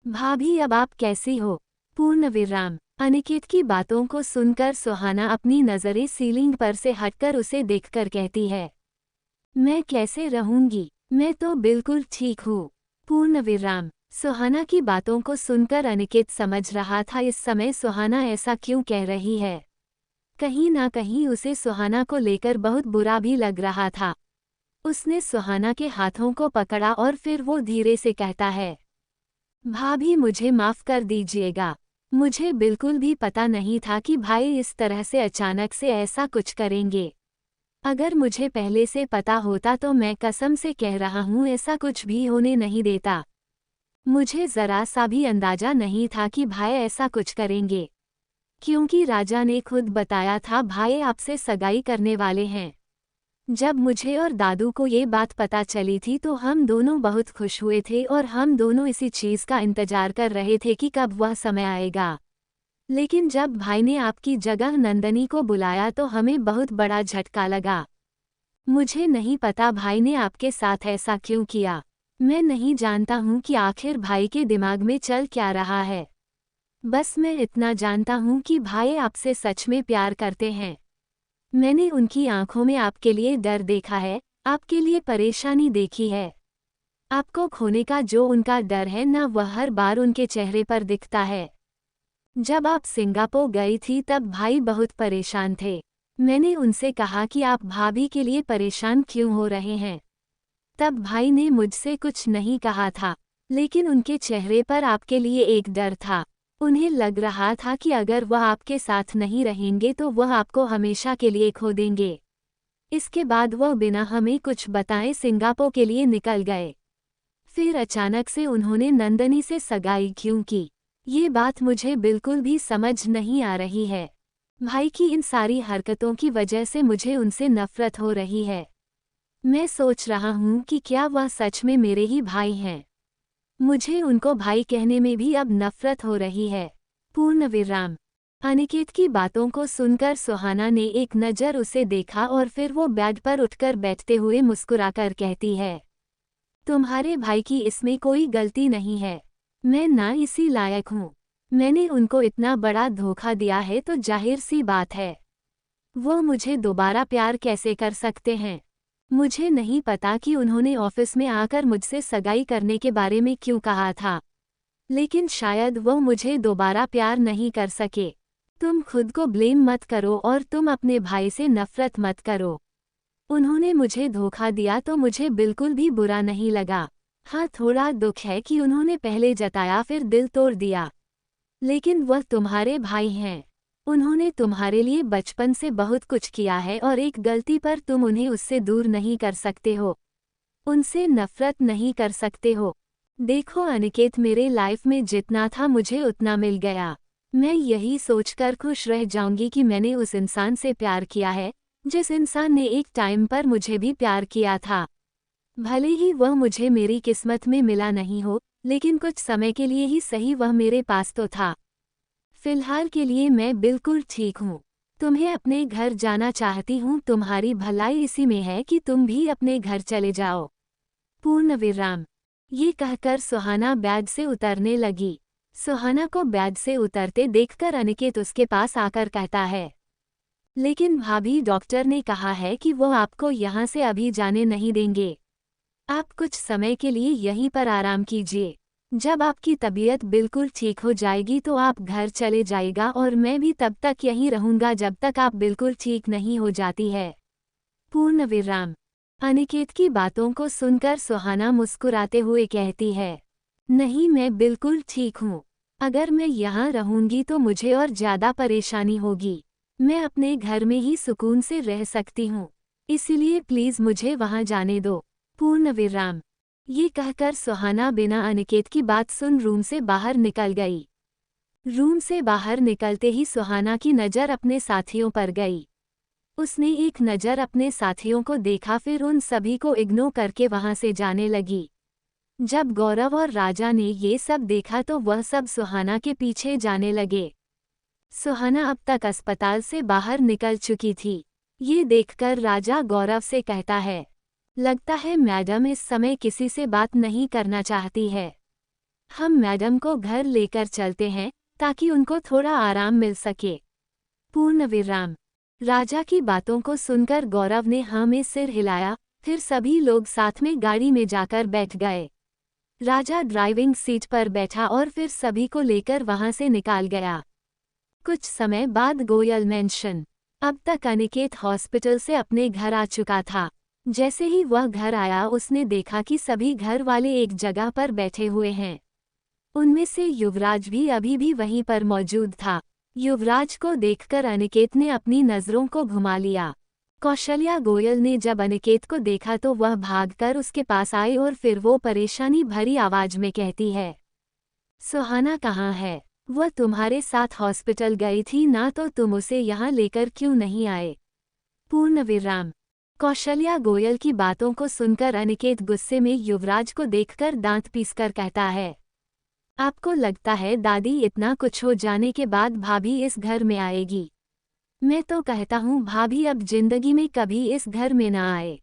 भाभी अब आप कैसी हो? पूर्ण विराम। अनिकेत की बातों को सुनकर सुहाना अपनी नज़रें सीलिंग पर से हटकर उसे देखकर कहती है, मैं कैसे रहूंगी, मैं तो बिल्कुल ठीक हूँ। पूर्ण विराम। सुहाना की बातों को सुनकर अनिकेत समझ रहा था इस समय सुहाना ऐसा क्यों कह रही है। कहीं ना कहीं उसे सुहाना को लेकर बहुत बुरा भी लग रहा था। उसने सुहाना के हाथों को पकड़ा और फिर वो धीरे से कहता है, भाभी मुझे माफ कर दीजिएगा। मुझे बिल्कुल भी पता नहीं था कि भाई इस तरह से अचानक से ऐसा कुछ करेंगे। अगर मुझे पहले से पता होता तो मैं कसम से कह रहा हूँ ऐसा कुछ भी होने नहीं देता। मुझे जरा सा भी अंदाजा नहीं था कि भाई ऐसा कुछ करेंगे, क्योंकि राजा ने खुद बताया था भाई आपसे सगाई करने वाले हैं। जब मुझे और दादू को ये बात पता चली थी तो हम दोनों बहुत खुश हुए थे और हम दोनों इसी चीज़ का इंतजार कर रहे थे कि कब वह समय आएगा। लेकिन जब भाई ने आपकी जगह नंदनी को बुलाया तो हमें बहुत बड़ा झटका लगा। मुझे नहीं पता भाई ने आपके साथ ऐसा क्यों किया। मैं नहीं जानता हूँ कि आखिर भाई के दिमाग में चल क्या रहा है। बस मैं इतना जानता हूँ कि भाई आपसे सच में प्यार करते हैं। मैंने उनकी आंखों में आपके लिए डर देखा है, आपके लिए परेशानी देखी है। आपको खोने का जो उनका डर है ना वह हर बार उनके चेहरे पर दिखता है। जब आप सिंगापुर गई थी तब भाई बहुत परेशान थे। मैंने उनसे कहा कि आप भाभी के लिए परेशान क्यों हो रहे हैं। तब भाई ने मुझसे कुछ नहीं कहा था, लेकिन उनके चेहरे पर आपके लिए एक डर था। उन्हें लग रहा था कि अगर वह आपके साथ नहीं रहेंगे तो वह आपको हमेशा के लिए खो देंगे। इसके बाद वह बिना हमें कुछ बताए सिंगापुर के लिए निकल गए। फिर अचानक से उन्होंने नंदनी से सगाई क्यों की, ये बात मुझे बिल्कुल भी समझ नहीं आ रही है। भाई की इन सारी हरकतों की वजह से मुझे उनसे नफरत हो रही है। मैं सोच रहा हूँ कि क्या वह सच में मेरे ही भाई हैं। मुझे उनको भाई कहने में भी अब नफरत हो रही है। पूर्ण विराम। अनिकेत की बातों को सुनकर सुहाना ने एक नज़र उसे देखा और फिर वो बेड पर उठकर बैठते हुए मुस्कुराकर कहती है, तुम्हारे भाई की इसमें कोई गलती नहीं है। मैं ना इसी लायक हूँ। मैंने उनको इतना बड़ा धोखा दिया है तो जाहिर सी बात है वो मुझे दोबारा प्यार कैसे कर सकते हैं। मुझे नहीं पता कि उन्होंने ऑफिस में आकर मुझसे सगाई करने के बारे में क्यों कहा था, लेकिन शायद वो मुझे दोबारा प्यार नहीं कर सके। तुम खुद को ब्लेम मत करो और तुम अपने भाई से नफरत मत करो। उन्होंने मुझे धोखा दिया तो मुझे बिल्कुल भी बुरा नहीं लगा। हाँ, थोड़ा दुख है कि उन्होंने पहले जताया फिर दिल तोड़ दिया, लेकिन वह तुम्हारे भाई हैं। उन्होंने तुम्हारे लिए बचपन से बहुत कुछ किया है और एक गलती पर तुम उन्हें उससे दूर नहीं कर सकते हो, उनसे नफरत नहीं कर सकते हो। देखो अनिकेत, मेरे लाइफ में जितना था मुझे उतना मिल गया। मैं यही सोचकर खुश रह जाऊंगी कि मैंने उस इंसान से प्यार किया है जिस इंसान ने एक टाइम पर मुझे भी प्यार किया था। भले ही वह मुझे मेरी किस्मत में मिला नहीं हो, लेकिन कुछ समय के लिए ही सही वह मेरे पास तो था। फिलहाल के लिए मैं बिल्कुल ठीक हूँ। तुम्हें अपने घर जाना चाहती हूँ, तुम्हारी भलाई इसी में है कि तुम भी अपने घर चले जाओ। पूर्ण विराम। ये कहकर सुहाना बेड से उतरने लगी। सुहाना को बेड से उतरते देखकर अनिकेत उसके पास आकर कहता है, लेकिन भाभी डॉक्टर ने कहा है कि वो आपको यहाँ से अभी जाने नहीं देंगे। आप कुछ समय के लिए यहीं पर आराम कीजिए। जब आपकी तबीयत बिल्कुल ठीक हो जाएगी तो आप घर चले जाइएगा और मैं भी तब तक यहीं रहूँगा जब तक आप बिल्कुल ठीक नहीं हो जाती है। पूर्ण विराम। अनिकेत की बातों को सुनकर सुहाना मुस्कुराते हुए कहती है, नहीं, मैं बिल्कुल ठीक हूँ। अगर मैं यहाँ रहूँगी तो मुझे और ज़्यादा परेशानी होगी। मैं अपने घर में ही सुकून से रह सकती हूँ, इसलिए प्लीज़ मुझे वहाँ जाने दो। पूर्ण विराम। ये कहकर सुहाना बिना अनिकेत की बात सुन रूम से बाहर निकल गई। रूम से बाहर निकलते ही सुहाना की नज़र अपने साथियों पर गई। उसने एक नज़र अपने साथियों को देखा, फिर उन सभी को इग्नोर करके वहां से जाने लगी। जब गौरव और राजा ने ये सब देखा तो वह सब सुहाना के पीछे जाने लगे। सुहाना अब तक अस्पताल से बाहर निकल चुकी थी। ये देखकर राजा गौरव से कहता है, लगता है मैडम इस समय किसी से बात नहीं करना चाहती है। हम मैडम को घर लेकर चलते हैं ताकि उनको थोड़ा आराम मिल सके। पूर्ण विराम। राजा की बातों को सुनकर गौरव ने हाँ में सिर हिलाया, फिर सभी लोग साथ में गाड़ी में जाकर बैठ गए। राजा ड्राइविंग सीट पर बैठा और फिर सभी को लेकर वहां से निकाल गया। कुछ समय बाद गोयल मेंशन। अब तक अनिकेत हॉस्पिटल से अपने घर आ चुका था। जैसे ही वह घर आया उसने देखा कि सभी घर वाले एक जगह पर बैठे हुए हैं। उनमें से युवराज भी अभी भी वहीं पर मौजूद था। युवराज को देखकर अनिकेत ने अपनी नज़रों को घुमा लिया। कौशल्या गोयल ने जब अनिकेत को देखा तो वह भागकर उसके पास आई और फिर वो परेशानी भरी आवाज में कहती है, सुहाना कहाँ है? वह तुम्हारे साथ हॉस्पिटल गई थी ना, तो तुम उसे यहाँ लेकर क्यों नहीं आए? पूर्ण विराम। कौशल्या गोयल की बातों को सुनकर अनिकेत गुस्से में युवराज को देखकर दांत पीसकर कहता है, आपको लगता है दादी इतना कुछ हो जाने के बाद भाभी इस घर में आएगी? मैं तो कहता हूँ भाभी अब जिंदगी में कभी इस घर में ना आए।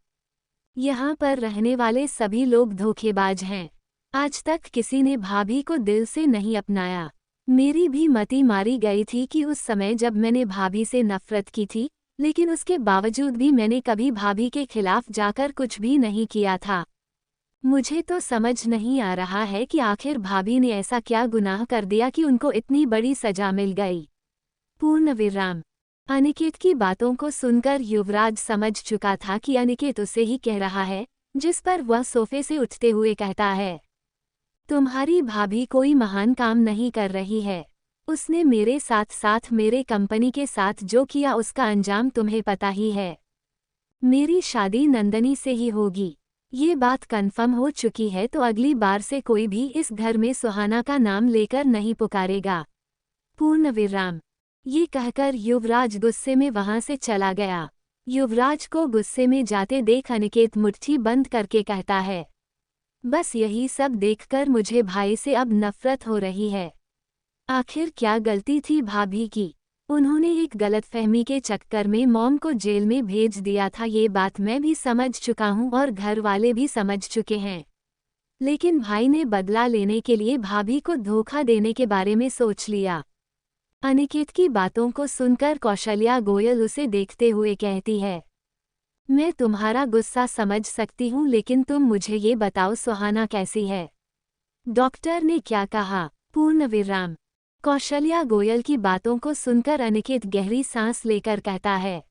यहाँ पर रहने वाले सभी लोग धोखेबाज हैं। आज तक किसी ने भाभी को दिल से नहीं अपनाया। मेरी भी मति मारी गई थी कि उस समय जब मैंने भाभी से नफरत की थी, लेकिन उसके बावजूद भी मैंने कभी भाभी के खिलाफ जाकर कुछ भी नहीं किया था। मुझे तो समझ नहीं आ रहा है कि आखिर भाभी ने ऐसा क्या गुनाह कर दिया कि उनको इतनी बड़ी सजा मिल गई। पूर्ण विराम। अनिकेत की बातों को सुनकर युवराज समझ चुका था कि अनिकेत उसे ही कह रहा है, जिस पर वह सोफे से उठते हुए कहता है, तुम्हारी भाभी कोई महान काम नहीं कर रही है। उसने मेरे साथ साथ मेरे कंपनी के साथ जो किया उसका अंजाम तुम्हें पता ही है। मेरी शादी नंदनी से ही होगी। ये बात कन्फर्म हो चुकी है, तो अगली बार से कोई भी इस घर में सुहाना का नाम लेकर नहीं पुकारेगा। पूर्ण विराम। ये कहकर युवराज गुस्से में वहां से चला गया। युवराज को गुस्से में जाते देख अनिकेत मुट्ठी बंद करके कहता है, बस यही सब देखकर मुझे भाई से अब नफरत हो रही है। आखिर क्या गलती थी भाभी की? उन्होंने एक गलतफहमी के चक्कर में मॉम को जेल में भेज दिया था। ये बात मैं भी समझ चुका हूँ और घर वाले भी समझ चुके हैं। लेकिन भाई ने बदला लेने के लिए भाभी को धोखा देने के बारे में सोच लिया। अनिकेत की बातों को सुनकर कौशल्या गोयल उसे देखते हुए कहती है, मैं तुम्हारा गुस्सा समझ सकती हूँ, लेकिन तुम मुझे ये बताओ सुहाना कैसी है? डॉक्टर ने क्या कहा? पूर्ण विराम। कौशल्या गोयल की बातों को सुनकर अनिकेत गहरी सांस लेकर कहता है,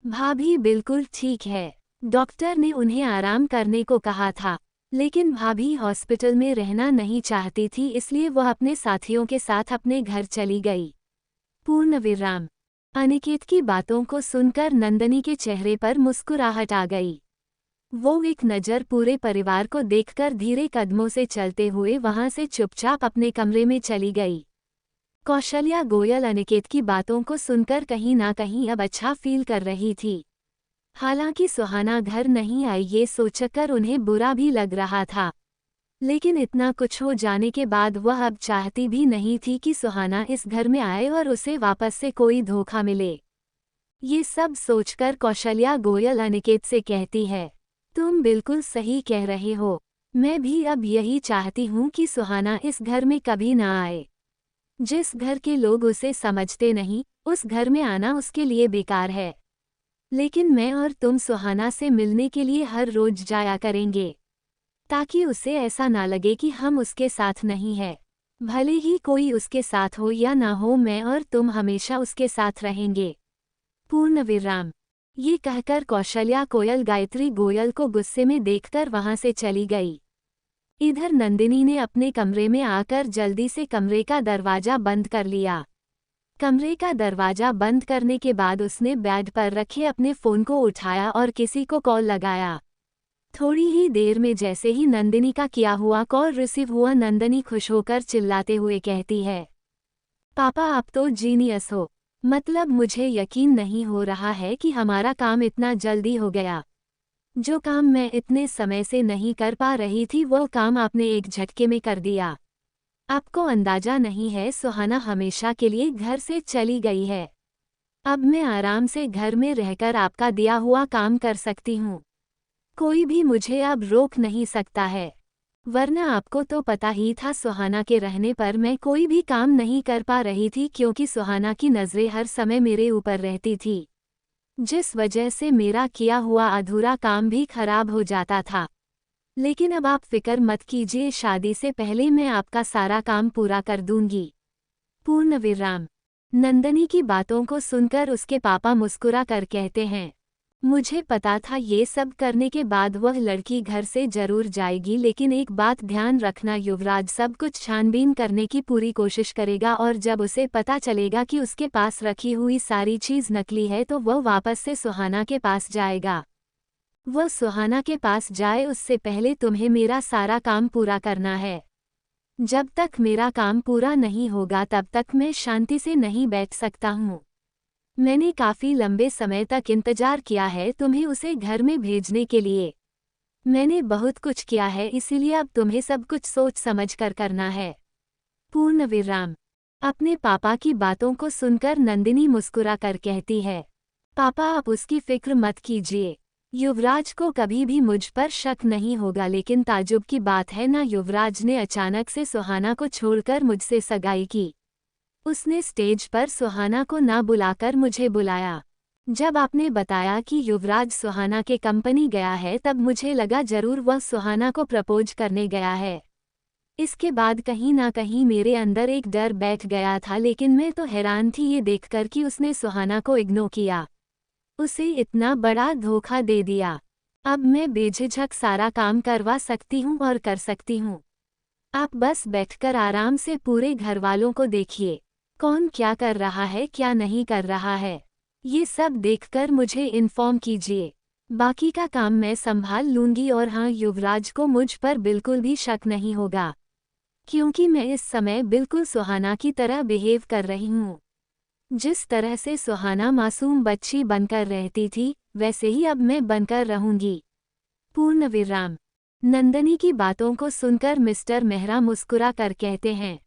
भाभी बिल्कुल ठीक है। डॉक्टर ने उन्हें आराम करने को कहा था, लेकिन भाभी हॉस्पिटल में रहना नहीं चाहती थी, इसलिए वह अपने साथियों के साथ अपने घर चली गई। पूर्ण विराम। अनिकेत की बातों को सुनकर नंदनी के चेहरे पर मुस्कुराहट आ गई। वो एक नज़र पूरे परिवार को देखकर धीरे कदमों से चलते हुए वहां से चुपचाप अपने कमरे में चली गई। कौशल्या गोयल अनिकेत की बातों को सुनकर कहीं ना कहीं अब अच्छा फील कर रही थी। हालांकि सुहाना घर नहीं आई ये सोचकर उन्हें बुरा भी लग रहा था, लेकिन इतना कुछ हो जाने के बाद वह अब चाहती भी नहीं थी कि सुहाना इस घर में आए और उसे वापस से कोई धोखा मिले। ये सब सोचकर कौशल्या गोयल अनिकेत से कहती है, तुम बिल्कुल सही कह रहे हो। मैं भी अब यही चाहती हूँ कि सुहाना इस घर में कभी ना आए। जिस घर के लोग उसे समझते नहीं, उस घर में आना उसके लिए बेकार है। लेकिन मैं और तुम सुहाना से मिलने के लिए हर रोज जाया करेंगे, ताकि उसे ऐसा ना लगे कि हम उसके साथ नहीं हैं। भले ही कोई उसके साथ हो या ना हो, मैं और तुम हमेशा उसके साथ रहेंगे। पूर्ण विराम। ये कहकर कौशल्या गोयल गायत्री गोयल को गुस्से में देखकर वहां से चली गई। इधर नंदिनी ने अपने कमरे में आकर जल्दी से कमरे का दरवाजा बंद कर लिया। कमरे का दरवाजा बंद करने के बाद उसने बेड पर रखे अपने फ़ोन को उठाया और किसी को कॉल लगाया। थोड़ी ही देर में जैसे ही नंदिनी का किया हुआ कॉल रिसीव हुआ, नंदिनी खुश होकर चिल्लाते हुए कहती है, पापा आप तो जीनियस हो। मतलब मुझे यकीन नहीं हो रहा है कि हमारा काम इतना जल्दी हो गया। जो काम मैं इतने समय से नहीं कर पा रही थी वो काम आपने एक झटके में कर दिया। आपको अंदाजा नहीं है सुहाना हमेशा के लिए घर से चली गई है। अब मैं आराम से घर में रहकर आपका दिया हुआ काम कर सकती हूँ। कोई भी मुझे अब रोक नहीं सकता है। वरना आपको तो पता ही था सुहाना के रहने पर मैं कोई भी काम नहीं कर पा रही थी क्योंकि सुहाना की नज़रें हर समय मेरे ऊपर रहती थी, जिस वजह से मेरा किया हुआ अधूरा काम भी खराब हो जाता था। लेकिन अब आप फिक्र मत कीजिए, शादी से पहले मैं आपका सारा काम पूरा कर दूंगी। पूर्ण विराम। नंदनी की बातों को सुनकर उसके पापा मुस्कुरा कर कहते हैं, मुझे पता था ये सब करने के बाद वह लड़की घर से जरूर जाएगी, लेकिन एक बात ध्यान रखना युवराज सब कुछ छानबीन करने की पूरी कोशिश करेगा और जब उसे पता चलेगा कि उसके पास रखी हुई सारी चीज़ नकली है तो वह वापस से सुहाना के पास जाएगा। वह सुहाना के पास जाए उससे पहले तुम्हें मेरा सारा काम पूरा करना है। जब तक मेरा काम पूरा नहीं होगा तब तक मैं शांति से नहीं बैठ सकता हूँ। मैंने काफ़ी लंबे समय तक इंतजार किया है तुम्हें उसे घर में भेजने के लिए। मैंने बहुत कुछ किया है, इसीलिए अब तुम्हें सब कुछ सोच समझ कर करना है। पूर्ण विराम। अपने पापा की बातों को सुनकर नंदिनी मुस्कुरा कर कहती है, पापा आप उसकी फिक्र मत कीजिए। युवराज को कभी भी मुझ पर शक नहीं होगा। लेकिन ताज्जुब की बात है ना, युवराज ने अचानक से सुहाना को छोड़कर मुझसे सगाई की। उसने स्टेज पर सुहाना को ना बुलाकर मुझे बुलाया। जब आपने बताया कि युवराज सुहाना के कंपनी गया है तब मुझे लगा जरूर वह सुहाना को प्रपोज करने गया है। इसके बाद कहीं ना कहीं मेरे अंदर एक डर बैठ गया था, लेकिन मैं तो हैरान थी ये देखकर कि उसने सुहाना को इग्नोर किया, उसे इतना बड़ा धोखा दे दिया। अब मैं बेझिझक सारा काम करवा सकती हूँ और कर सकती हूँ। आप बस बैठकर आराम से पूरे घरवालों को देखिए, कौन क्या कर रहा है क्या नहीं कर रहा है, ये सब देखकर मुझे इन्फॉर्म कीजिए। बाकी का काम मैं संभाल लूंगी। और हाँ, युवराज को मुझ पर बिल्कुल भी शक नहीं होगा, क्योंकि मैं इस समय बिल्कुल सुहाना की तरह बिहेव कर रही हूँ। जिस तरह से सुहाना मासूम बच्ची बनकर रहती थी वैसे ही अब मैं बनकर रहूंगी। पूर्ण विराम। नंदनी की बातों को सुनकर मिस्टर मेहरा मुस्कुरा कर कहते हैं,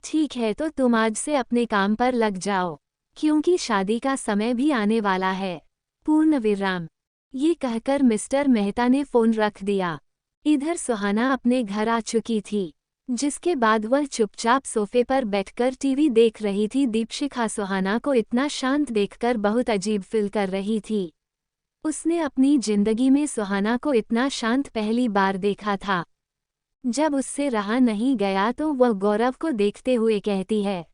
ठीक है तो तुम आज से अपने काम पर लग जाओ, क्योंकि शादी का समय भी आने वाला है। पूर्ण विराम। ये कहकर मिस्टर मेहता ने फोन रख दिया। इधर सुहाना अपने घर आ चुकी थी, जिसके बाद वह चुपचाप सोफे पर बैठकर टीवी देख रही थी। दीपशिखा सुहाना को इतना शांत देखकर बहुत अजीब फील कर रही थी। उसने अपनी जिंदगी में सुहाना को इतना शांत पहली बार देखा था। जब उससे रहा नहीं गया तो वह गौरव को देखते हुए कहती है,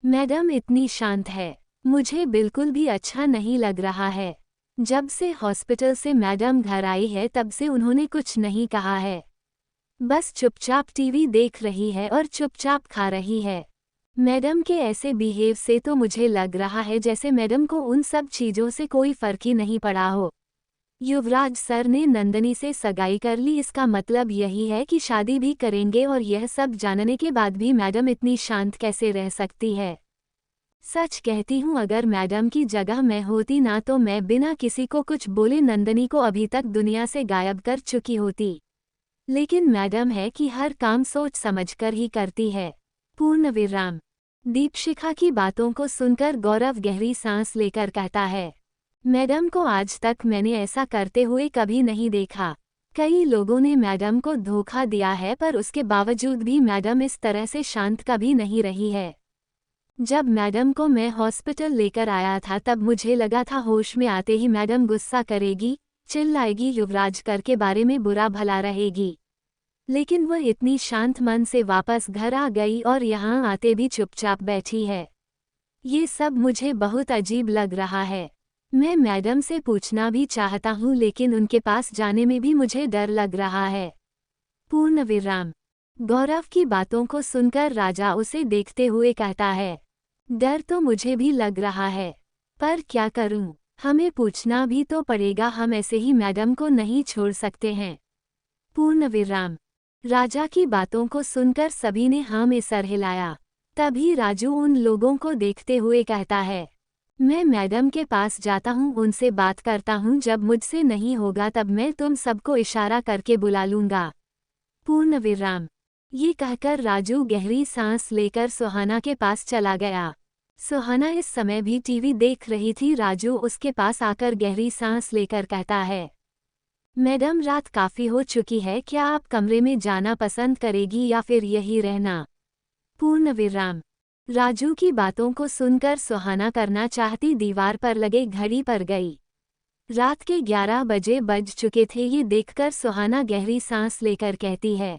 मैडम इतनी शांत है, मुझे बिल्कुल भी अच्छा नहीं लग रहा है। जब से हॉस्पिटल से मैडम घर आई है तब से उन्होंने कुछ नहीं कहा है, बस चुपचाप टीवी देख रही है और चुपचाप खा रही है। मैडम के ऐसे बिहेव से तो मुझे लग रहा है जैसे मैडम को उन सब चीज़ों से कोई फर्क ही नहीं पड़ा हो। युवराज सर ने नंदनी से सगाई कर ली, इसका मतलब यही है कि शादी भी करेंगे। और यह सब जानने के बाद भी मैडम इतनी शांत कैसे रह सकती है। सच कहती हूँ, अगर मैडम की जगह मैं होती ना तो मैं बिना किसी को कुछ बोले नंदनी को अभी तक दुनिया से गायब कर चुकी होती। लेकिन मैडम है कि हर काम सोच समझकर ही करती है। पूर्ण विराम। दीपशिखा की बातों को सुनकर गौरव गहरी सांस लेकर कहता है, मैडम को आज तक मैंने ऐसा करते हुए कभी नहीं देखा। कई लोगों ने मैडम को धोखा दिया है पर उसके बावजूद भी मैडम इस तरह से शांत कभी नहीं रही है। जब मैडम को मैं हॉस्पिटल लेकर आया था तब मुझे लगा था होश में आते ही मैडम गुस्सा करेगी, चिल्लाएगी, युवराज करके बारे में बुरा भला रहेगी। लेकिन वह इतनी शांत मन से वापस घर आ गई और यहाँ आते भी चुपचाप बैठी है। ये सब मुझे बहुत अजीब लग रहा है। मैं मैडम से पूछना भी चाहता हूँ लेकिन उनके पास जाने में भी मुझे डर लग रहा है। पूर्ण विराम। गौरव की बातों को सुनकर राजा उसे देखते हुए कहता है, डर तो मुझे भी लग रहा है, पर क्या करूं, हमें पूछना भी तो पड़ेगा, हम ऐसे ही मैडम को नहीं छोड़ सकते हैं। पूर्ण विराम। राजा की बातों को सुनकर सभी ने हाँ में सर हिलाया। तभी राजू उन लोगों को देखते हुए कहता है, मैं मैडम के पास जाता हूँ, उनसे बात करता हूँ, जब मुझसे नहीं होगा तब मैं तुम सबको इशारा करके बुला लूँगा। पूर्ण विराम। ये कहकर राजू गहरी सांस लेकर सुहाना के पास चला गया। सुहाना इस समय भी टीवी देख रही थी। राजू उसके पास आकर गहरी सांस लेकर कहता है, मैडम रात काफ़ी हो चुकी है, क्या आप कमरे में जाना पसंद करेगी या फिर यही रहना? पूर्ण विराम। राजू की बातों को सुनकर सुहाना करना चाहती दीवार पर लगे घड़ी पर गई। रात के 11 बजे बज चुके थे। ये देखकर सुहाना गहरी सांस लेकर कहती है,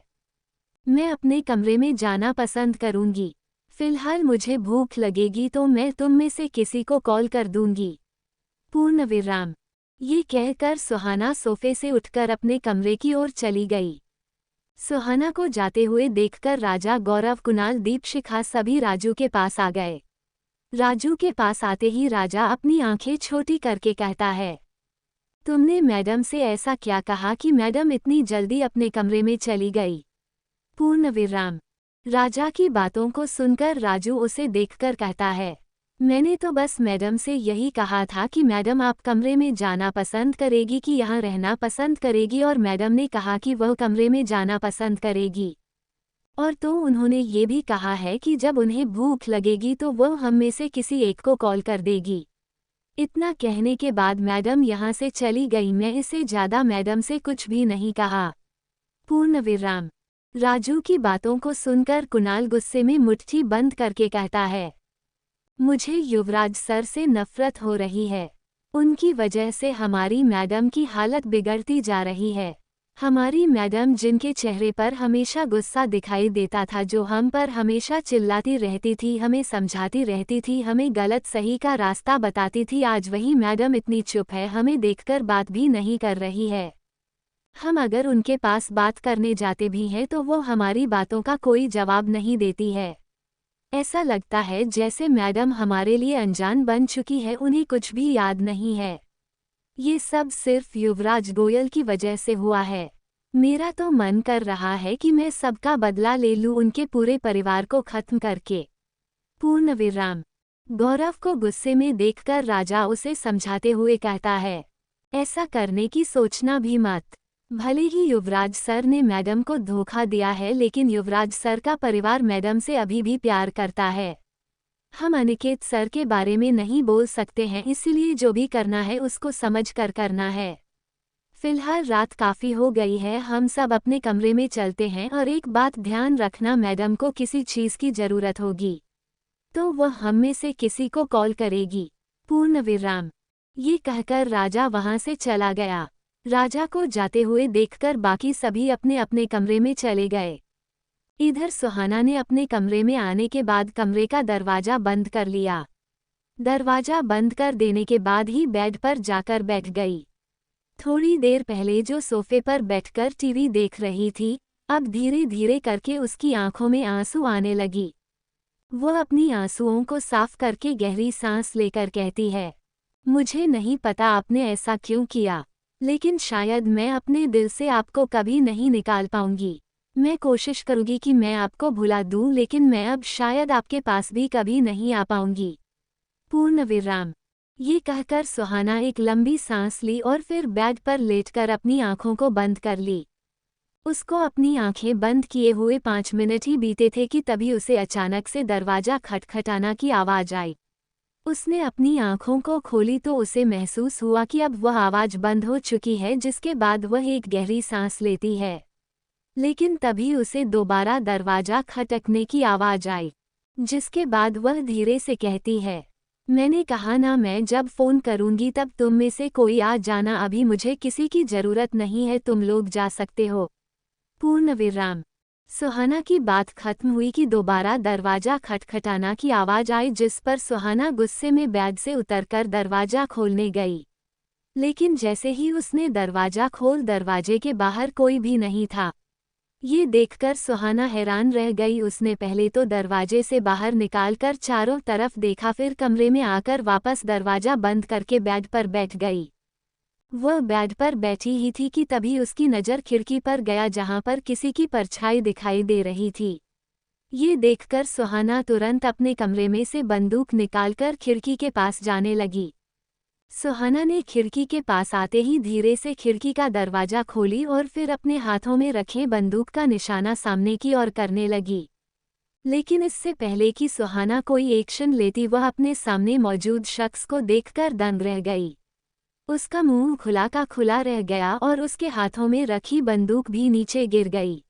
मैं अपने कमरे में जाना पसंद करूंगी। फिलहाल मुझे भूख लगेगी तो मैं तुम में से किसी को कॉल कर दूंगी। पूर्ण विराम। ये कहकर सुहाना सोफे से उठकर अपने कमरे की ओर चली गई। सुहाना को जाते हुए देखकर राजा, गौरव, कुणाल, दीपशिखा सभी राजू के पास आ गए। राजू के पास आते ही राजा अपनी आंखें छोटी करके कहता है, तुमने मैडम से ऐसा क्या कहा कि मैडम इतनी जल्दी अपने कमरे में चली गई? पूर्ण विराम। राजा की बातों को सुनकर राजू उसे देखकर कहता है, मैंने तो बस मैडम से यही कहा था कि मैडम आप कमरे में जाना पसंद करेगी कि यहाँ रहना पसंद करेगी, और मैडम ने कहा कि वह कमरे में जाना पसंद करेगी। और तो उन्होंने ये भी कहा है कि जब उन्हें भूख लगेगी तो वह हम में से किसी एक को कॉल कर देगी। इतना कहने के बाद मैडम यहाँ से चली गई। मैं इससे ज़्यादा मैडम से कुछ भी नहीं कहा। पूर्ण विराम। राजू की बातों को सुनकर कुणाल गुस्से में मुट्ठी बंद करके कहता है, मुझे युवराज सर से नफरत हो रही है। उनकी वजह से हमारी मैडम की हालत बिगड़ती जा रही है। हमारी मैडम जिनके चेहरे पर हमेशा गुस्सा दिखाई देता था, जो हम पर हमेशा चिल्लाती रहती थी, हमें समझाती रहती थी, हमें गलत सही का रास्ता बताती थी, आज वही मैडम इतनी चुप है, हमें देखकर बात भी नहीं कर रही है। हम अगर उनके पास बात करने जाते भी हैं तो वो हमारी बातों का कोई जवाब नहीं देती है। ऐसा लगता है जैसे मैडम हमारे लिए अनजान बन चुकी है, उन्हें कुछ भी याद नहीं है। ये सब सिर्फ युवराज गोयल की वजह से हुआ है। मेरा तो मन कर रहा है कि मैं सबका बदला ले लूं, उनके पूरे परिवार को खत्म करके। पूर्ण विराम। गौरव को गुस्से में देखकर राजा उसे समझाते हुए कहता है, ऐसा करने की सोचना भी मत। भले ही युवराज सर ने मैडम को धोखा दिया है, लेकिन युवराज सर का परिवार मैडम से अभी भी प्यार करता है। हम अनिकेत सर के बारे में नहीं बोल सकते हैं, इसलिए जो भी करना है उसको समझ कर करना है। फिलहाल रात काफ़ी हो गई है, हम सब अपने कमरे में चलते हैं। और एक बात ध्यान रखना, मैडम को किसी चीज़ की ज़रूरत होगी तो वह हम में से किसी को कॉल करेगी। पूर्ण विराम। ये कहकर राजा वहाँ से चला गया। राजा को जाते हुए देखकर बाकी सभी अपने अपने कमरे में चले गए। इधर सुहाना ने अपने कमरे में आने के बाद कमरे का दरवाज़ा बंद कर लिया। दरवाज़ा बंद कर देने के बाद ही बेड पर जाकर बैठ गई। थोड़ी देर पहले जो सोफे पर बैठकर टीवी देख रही थी, अब धीरे धीरे करके उसकी आंखों में आंसू आने लगी। वह अपनी आंसुओं को साफ करके गहरी सांस लेकर कहती है, मुझे नहीं पता आपने ऐसा क्यों किया, लेकिन शायद मैं अपने दिल से आपको कभी नहीं निकाल पाऊंगी। मैं कोशिश करूंगी कि मैं आपको भुला दूं, लेकिन मैं अब शायद आपके पास भी कभी नहीं आ पाऊंगी। पूर्ण विराम। ये कहकर सुहाना एक लंबी सांस ली और फिर बेड पर लेटकर अपनी आंखों को बंद कर ली। उसको अपनी आंखें बंद किए हुए 5 मिनट ही बीते थे कि तभी उसे अचानक से दरवाज़ा खटखटाना की आवाज़ आई। उसने अपनी आंखों को खोली तो उसे महसूस हुआ कि अब वह आवाज़ बंद हो चुकी है, जिसके बाद वह एक गहरी सांस लेती है। लेकिन तभी उसे दोबारा दरवाज़ा खटकने की आवाज़ आई, जिसके बाद वह धीरे से कहती है, मैंने कहा ना, मैं जब फ़ोन करूंगी तब तुम में से कोई आ जाना, अभी मुझे किसी की ज़रूरत नहीं है, तुम लोग जा सकते हो। पूर्ण विराम। सुहाना की बात खत्म हुई कि दोबारा दरवाज़ा खटखटाना की आवाज़ आई, जिस पर सुहाना गुस्से में बेड से उतरकर दरवाज़ा खोलने गई। लेकिन जैसे ही उसने दरवाज़ा खोल, दरवाजे के बाहर कोई भी नहीं था। ये देखकर सुहाना हैरान रह गई। उसने पहले तो दरवाजे से बाहर निकालकर चारों तरफ देखा, फिर कमरे में आकर वापस दरवाज़ा बंद करके बेड पर बैठ गई। वह बेड पर बैठी ही थी कि तभी उसकी नज़र खिड़की पर गया, जहां पर किसी की परछाई दिखाई दे रही थी। ये देखकर सुहाना तुरंत अपने कमरे में से बंदूक निकालकर खिड़की के पास जाने लगी। सुहाना ने खिड़की के पास आते ही धीरे से खिड़की का दरवाजा खोली और फिर अपने हाथों में रखे बंदूक का निशाना सामने की ओर करने लगी। लेकिन इससे पहले कि सुहाना कोई एक्शन लेती वह अपने सामने मौजूद शख्स को देखकर दंग रह गई। उसका मुंह खुला का खुला रह गया और उसके हाथों में रखी बंदूक भी नीचे गिर गई।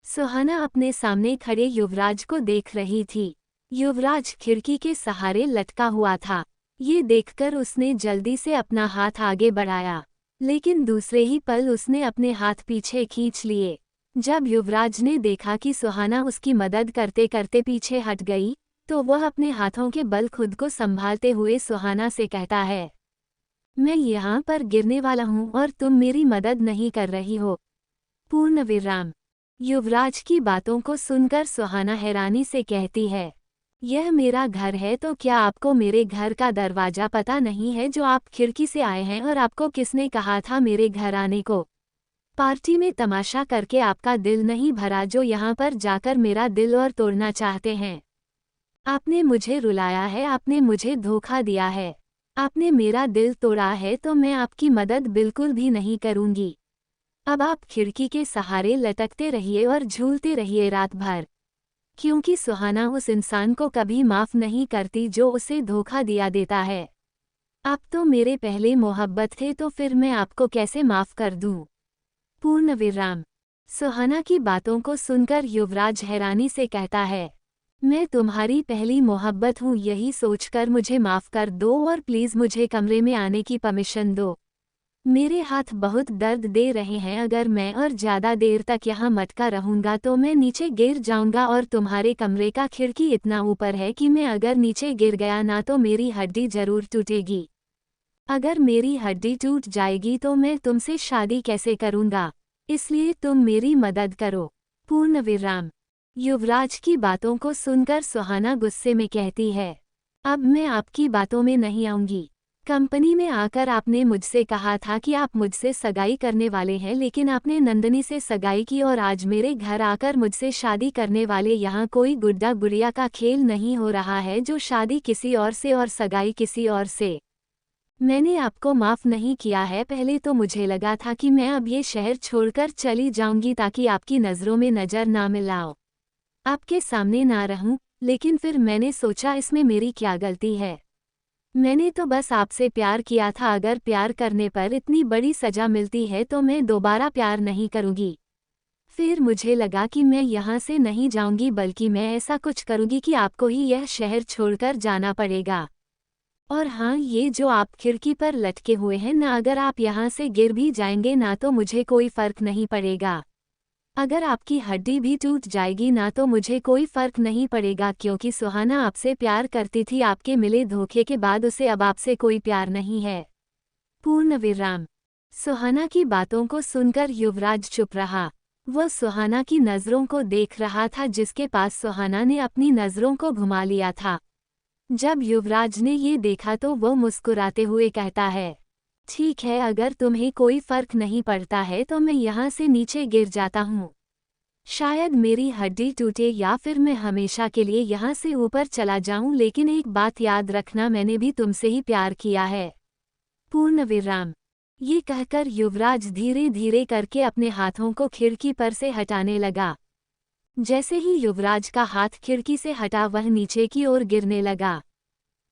सुहाना अपने सामने खड़े युवराज को देख रही थी। युवराज खिड़की के सहारे लटका हुआ था। ये देखकर उसने जल्दी से अपना हाथ आगे बढ़ाया, लेकिन दूसरे ही पल उसने अपने हाथ पीछे खींच लिए। जब युवराज ने देखा कि सुहाना उसकी मदद करते करते पीछे हट गई, तो वह अपने हाथों के बल खुद को संभालते हुए सुहाना से कहता है, मैं यहाँ पर गिरने वाला हूँ और तुम मेरी मदद नहीं कर रही हो। पूर्ण विराम। युवराज की बातों को सुनकर सुहाना हैरानी से कहती है, यह मेरा घर है तो क्या आपको मेरे घर का दरवाजा पता नहीं है जो आप खिड़की से आए हैं, और आपको किसने कहा था मेरे घर आने को? पार्टी में तमाशा करके आपका दिल नहीं भरा जो यहाँ पर जाकर मेरा दिल और तोड़ना चाहते हैं। आपने मुझे रुलाया है, आपने मुझे धोखा दिया है, आपने मेरा दिल तोड़ा है, तो मैं आपकी मदद बिल्कुल भी नहीं करूँगी। अब आप खिड़की के सहारे लटकते रहिए और झूलते रहिए रात भर, क्योंकि सुहाना उस इंसान को कभी माफ़ नहीं करती जो उसे धोखा दिया देता है। आप तो मेरे पहले मोहब्बत थे, तो फिर मैं आपको कैसे माफ़ कर दूँ? पूर्ण विराम। सुहाना की बातों को सुनकर युवराज हैरानी से कहता है, मैं तुम्हारी पहली मोहब्बत हूँ, यही सोचकर मुझे माफ़ कर दो और प्लीज़ मुझे कमरे में आने की परमिशन दो। मेरे हाथ बहुत दर्द दे रहे हैं, अगर मैं और ज़्यादा देर तक यहाँ मटका रहूँगा तो मैं नीचे गिर जाऊँगा, और तुम्हारे कमरे का खिड़की इतना ऊपर है कि मैं अगर नीचे गिर गया ना तो मेरी हड्डी ज़रूर टूटेगी। अगर मेरी हड्डी टूट जाएगी तो मैं तुमसे शादी कैसे करूँगा? इसलिए तुम मेरी मदद करो। पूर्ण विराम। युवराज की बातों को सुनकर सुहाना गुस्से में कहती है, अब मैं आपकी बातों में नहीं आऊँगी। कंपनी में आकर आपने मुझसे कहा था कि आप मुझसे सगाई करने वाले हैं, लेकिन आपने नंदिनी से सगाई की और आज मेरे घर आकर मुझसे शादी करने वाले। यहाँ कोई गुड्डा गुड़िया का खेल नहीं हो रहा है जो शादी किसी और से और सगाई किसी और से। मैंने आपको माफ़ नहीं किया है। पहले तो मुझे लगा था कि मैं अब ये शहर छोड़कर चली जाऊंगी ताकि आपकी नज़रों में नज़र ना मिलाऊं, आपके सामने ना रहूं, लेकिन फिर मैंने सोचा इसमें मेरी क्या गलती है? मैंने तो बस आपसे प्यार किया था। अगर प्यार करने पर इतनी बड़ी सज़ा मिलती है तो मैं दोबारा प्यार नहीं करूंगी। फिर मुझे लगा कि मैं यहाँ से नहीं जाऊंगी, बल्कि मैं ऐसा कुछ करूंगी कि आपको ही यह शहर छोड़कर जाना पड़ेगा। और हाँ, ये जो आप खिड़की पर लटके हुए हैं ना, अगर आप यहाँ से गिर भी जाएंगे ना तो मुझे कोई फ़र्क नहीं पड़ेगा। अगर आपकी हड्डी भी टूट जाएगी ना तो मुझे कोई फ़र्क नहीं पड़ेगा, क्योंकि सुहाना आपसे प्यार करती थी। आपके मिले धोखे के बाद उसे अब आपसे कोई प्यार नहीं है। पूर्ण विराम। सुहाना की बातों को सुनकर युवराज चुप रहा। वह सुहाना की नज़रों को देख रहा था, जिसके पास सुहाना ने अपनी नज़रों को घुमा लिया था। जब युवराज ने ये देखा तो वह मुस्कुराते हुए कहता है, ठीक है, अगर तुम्हें कोई फ़र्क नहीं पड़ता है तो मैं यहाँ से नीचे गिर जाता हूँ। शायद मेरी हड्डी टूटे या फिर मैं हमेशा के लिए यहाँ से ऊपर चला जाऊँ, लेकिन एक बात याद रखना, मैंने भी तुमसे ही प्यार किया है। पूर्ण विराम। ये कहकर युवराज धीरे धीरे करके अपने हाथों को खिड़की पर से हटाने लगा। जैसे ही युवराज का हाथ खिड़की से हटा वह नीचे की ओर गिरने लगा,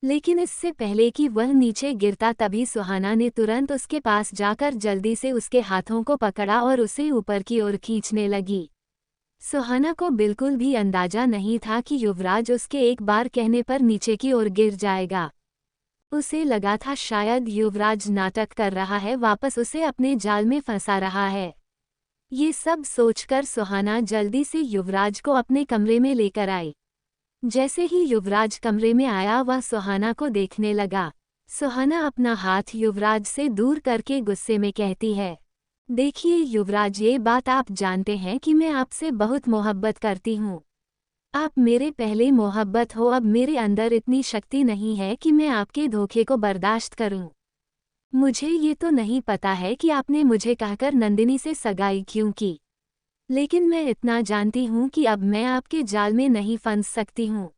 लेकिन इससे पहले कि वह नीचे गिरता तभी सुहाना ने तुरंत उसके पास जाकर जल्दी से उसके हाथों को पकड़ा और उसे ऊपर की ओर खींचने लगी। सुहाना को बिल्कुल भी अंदाजा नहीं था कि युवराज उसके एक बार कहने पर नीचे की ओर गिर जाएगा। उसे लगा था शायद युवराज नाटक कर रहा है, वापस उसे अपने जाल में फंसा रहा है। ये सब सोचकर सुहाना जल्दी से युवराज को अपने कमरे में लेकर आई। जैसे ही युवराज कमरे में आया वह सुहाना को देखने लगा। सुहाना अपना हाथ युवराज से दूर करके गुस्से में कहती है, देखिए युवराज, ये बात आप जानते हैं कि मैं आपसे बहुत मोहब्बत करती हूँ। आप मेरे पहले मोहब्बत हो। अब मेरे अंदर इतनी शक्ति नहीं है कि मैं आपके धोखे को बर्दाश्त करूँ। मुझे ये तो नहीं पता है कि आपने मुझे कहकर नंदिनी से सगाई क्यों की। लेकिन मैं इतना जानती हूँ कि अब मैं आपके जाल में नहीं फंस सकती हूँ।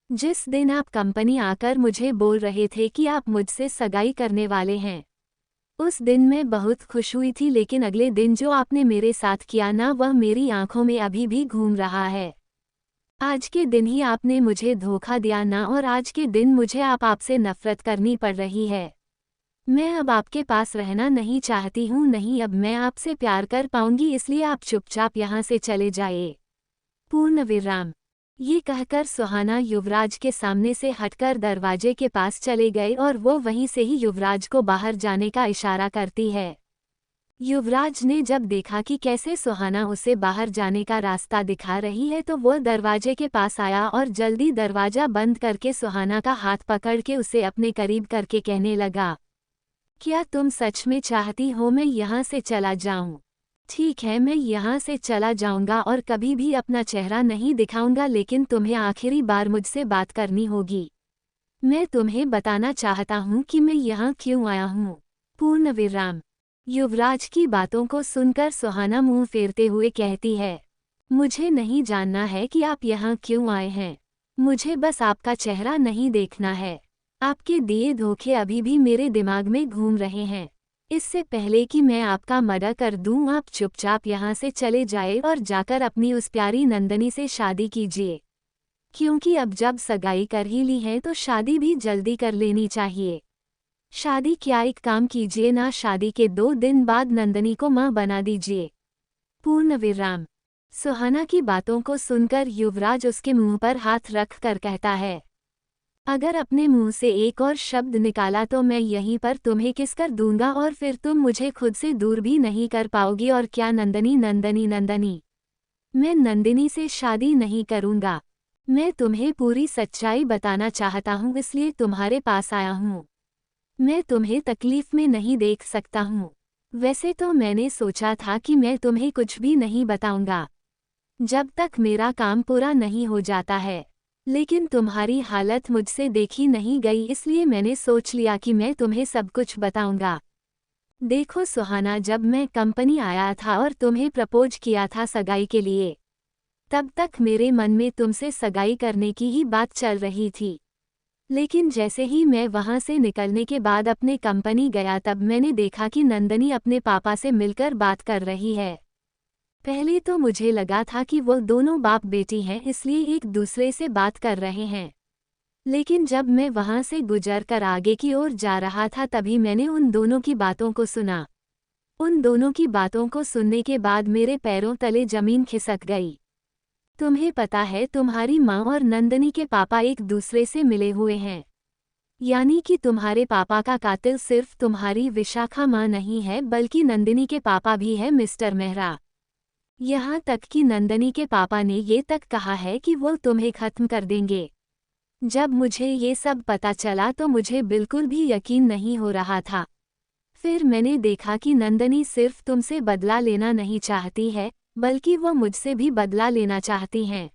जिस दिन आप कंपनी आकर मुझे बोल रहे थे कि आप मुझसे सगाई करने वाले हैं, उस दिन मैं बहुत खुश हुई थी, लेकिन अगले दिन जो आपने मेरे साथ किया ना, वह मेरी आंखों में अभी भी घूम रहा है। आज के दिन ही आपने मुझे धोखा दिया ना, और आज के दिन मुझे आपसे नफरत करनी पड़ रही है। मैं अब आपके पास रहना नहीं चाहती हूँ, नहीं अब मैं आपसे प्यार कर पाऊंगी, इसलिए आप चुपचाप यहाँ से चले जाइए। पूर्ण विराम। ये कहकर सुहाना युवराज के सामने से हटकर दरवाजे के पास चले गए और वो वहीं से ही युवराज को बाहर जाने का इशारा करती है। युवराज ने जब देखा कि कैसे सुहाना उसे बाहर जाने का रास्ता दिखा रही है, तो वो दरवाजे के पास आया और जल्दी दरवाजा बंद करके सुहाना का हाथ पकड़ के उसे अपने करीब करके कहने लगा, क्या तुम सच में चाहती हो मैं यहाँ से चला जाऊँ? ठीक है, मैं यहाँ से चला जाऊँगा और कभी भी अपना चेहरा नहीं दिखाऊँगा, लेकिन तुम्हें आखिरी बार मुझसे बात करनी होगी। मैं तुम्हें बताना चाहता हूँ कि मैं यहाँ क्यों आया हूँ। पूर्ण विराम। युवराज की बातों को सुनकर सुहाना मुंह फेरते हुए कहती है, मुझे नहीं जानना है कि आप यहाँ क्यों आए हैं। मुझे बस आपका चेहरा नहीं देखना है। आपके दिए धोखे अभी भी मेरे दिमाग में घूम रहे हैं। इससे पहले कि मैं आपका मर्डर कर दूं, आप चुपचाप यहाँ से चले जाए और जाकर अपनी उस प्यारी नंदनी से शादी कीजिए। क्योंकि अब जब सगाई कर ही ली है तो शादी भी जल्दी कर लेनी चाहिए। शादी क्या, एक काम कीजिए ना, शादी के 2 दिन बाद नंदनी को मां बना दीजिए। पूर्ण विराम। सुहाना की बातों को सुनकर युवराज उसके मुंह पर हाथ रख कर कहता है, अगर अपने मुंह से एक और शब्द निकाला तो मैं यहीं पर तुम्हें किस कर दूंगा और फिर तुम मुझे खुद से दूर भी नहीं कर पाओगी। और क्या नंदनी, नंदनी, नंदनी? मैं नंदिनी से शादी नहीं करूंगा। मैं तुम्हें पूरी सच्चाई बताना चाहता हूँ, इसलिए तुम्हारे पास आया हूँ। मैं तुम्हें तकलीफ में नहीं देख सकता हूँ। वैसे तो मैंने सोचा था कि मैं तुम्हें कुछ भी नहीं बताऊंगा जब तक मेरा काम पूरा नहीं हो जाता है, लेकिन तुम्हारी हालत मुझसे देखी नहीं गई, इसलिए मैंने सोच लिया कि मैं तुम्हें सब कुछ बताऊंगा। देखो सुहाना, जब मैं कंपनी आया था और तुम्हें प्रपोज किया था सगाई के लिए, तब तक मेरे मन में तुमसे सगाई करने की ही बात चल रही थी। लेकिन जैसे ही मैं वहां से निकलने के बाद अपने कंपनी गया, तब मैंने देखा कि नंदनी अपने पापा से मिलकर बात कर रही है। पहले तो मुझे लगा था कि वो दोनों बाप बेटी हैं, इसलिए एक दूसरे से बात कर रहे हैं। लेकिन जब मैं वहां से गुजर कर आगे की ओर जा रहा था, तभी मैंने उन दोनों की बातों को सुना। उन दोनों की बातों को सुनने के बाद मेरे पैरों तले जमीन खिसक गई। तुम्हें पता है, तुम्हारी माँ और नंदनी के पापा एक दूसरे से मिले हुए हैं। यानी कि तुम्हारे पापा का कातिल सिर्फ तुम्हारी विशाखा माँ नहीं है, बल्कि नंदिनी के पापा भी है, मिस्टर मेहरा। यहाँ तक कि नंदनी के पापा ने ये तक कहा है कि वो तुम्हें खत्म कर देंगे। जब मुझे ये सब पता चला तो मुझे बिल्कुल भी यकीन नहीं हो रहा था। फिर मैंने देखा कि नंदनी सिर्फ तुमसे बदला लेना नहीं चाहती है, बल्कि वो मुझसे भी बदला लेना चाहती हैं।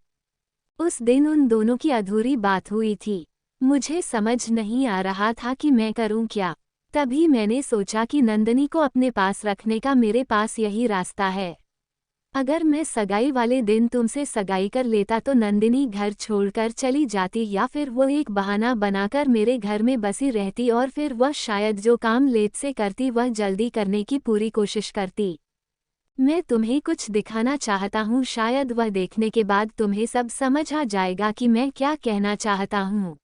उस दिन उन दोनों की अधूरी बात हुई थी। मुझे समझ नहीं आ रहा था कि मैं करूं क्या। तभी मैंने सोचा कि नंदनी को अपने पास रखने का मेरे पास यही रास्ता है। अगर मैं सगाई वाले दिन तुमसे सगाई कर लेता तो नंदिनी घर छोड़कर चली जाती, या फिर वो एक बहाना बनाकर मेरे घर में बसी रहती और फिर वह शायद जो काम लेट से करती वह जल्दी करने की पूरी कोशिश करती। मैं तुम्हें कुछ दिखाना चाहता हूँ, शायद वह देखने के बाद तुम्हें सब समझ आ जाएगा कि मैं क्या कहना चाहता हूँ।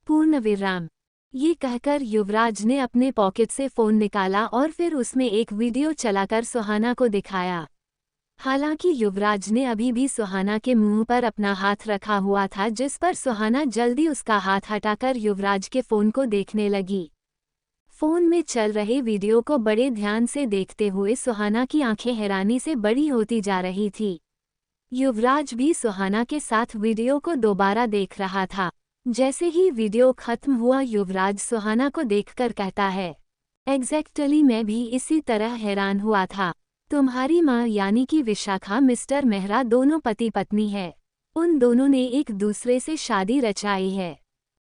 पूर्ण विराम। ये कहकर युवराज ने अपने पॉकेट से फ़ोन निकाला और फिर उसमें एक वीडियो चलाकर सुहाना को दिखाया। हालांकि युवराज ने अभी भी सुहाना के मुंह पर अपना हाथ रखा हुआ था, जिस पर सुहाना जल्दी उसका हाथ हटाकर युवराज के फ़ोन को देखने लगी। फ़ोन में चल रहे वीडियो को बड़े ध्यान से देखते हुए सुहाना की आंखें हैरानी से बड़ी होती जा रही थी। युवराज भी सुहाना के साथ वीडियो को दोबारा देख रहा था। जैसे ही वीडियो खत्म हुआ, युवराज सुहाना को देखकर कहता है, एग्जैक्टली मैं भी इसी तरह हैरान हुआ था। तुम्हारी माँ यानी कि विशाखा, मिस्टर मेहरा दोनों पति पत्नी है। उन दोनों ने एक दूसरे से शादी रचाई है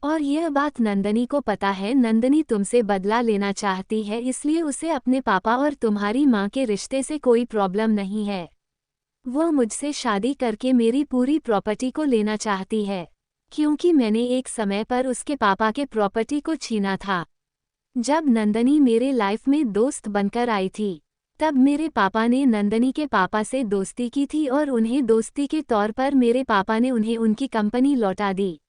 और यह बात नंदनी को पता है। नंदनी तुमसे बदला लेना चाहती है, इसलिए उसे अपने पापा और तुम्हारी माँ के रिश्ते से कोई प्रॉब्लम नहीं है। वो मुझसे शादी करके मेरी पूरी प्रॉपर्टी को लेना चाहती है, क्योंकि मैंने एक समय पर उसके पापा के प्रॉपर्टी को छीना था। जब नंदनी मेरे लाइफ में दोस्त बनकर आई थी, तब मेरे पापा ने नंदनी के पापा से दोस्ती की थी और उन्हें दोस्ती के तौर पर मेरे पापा ने उन्हें उनकी कंपनी लौटा दी,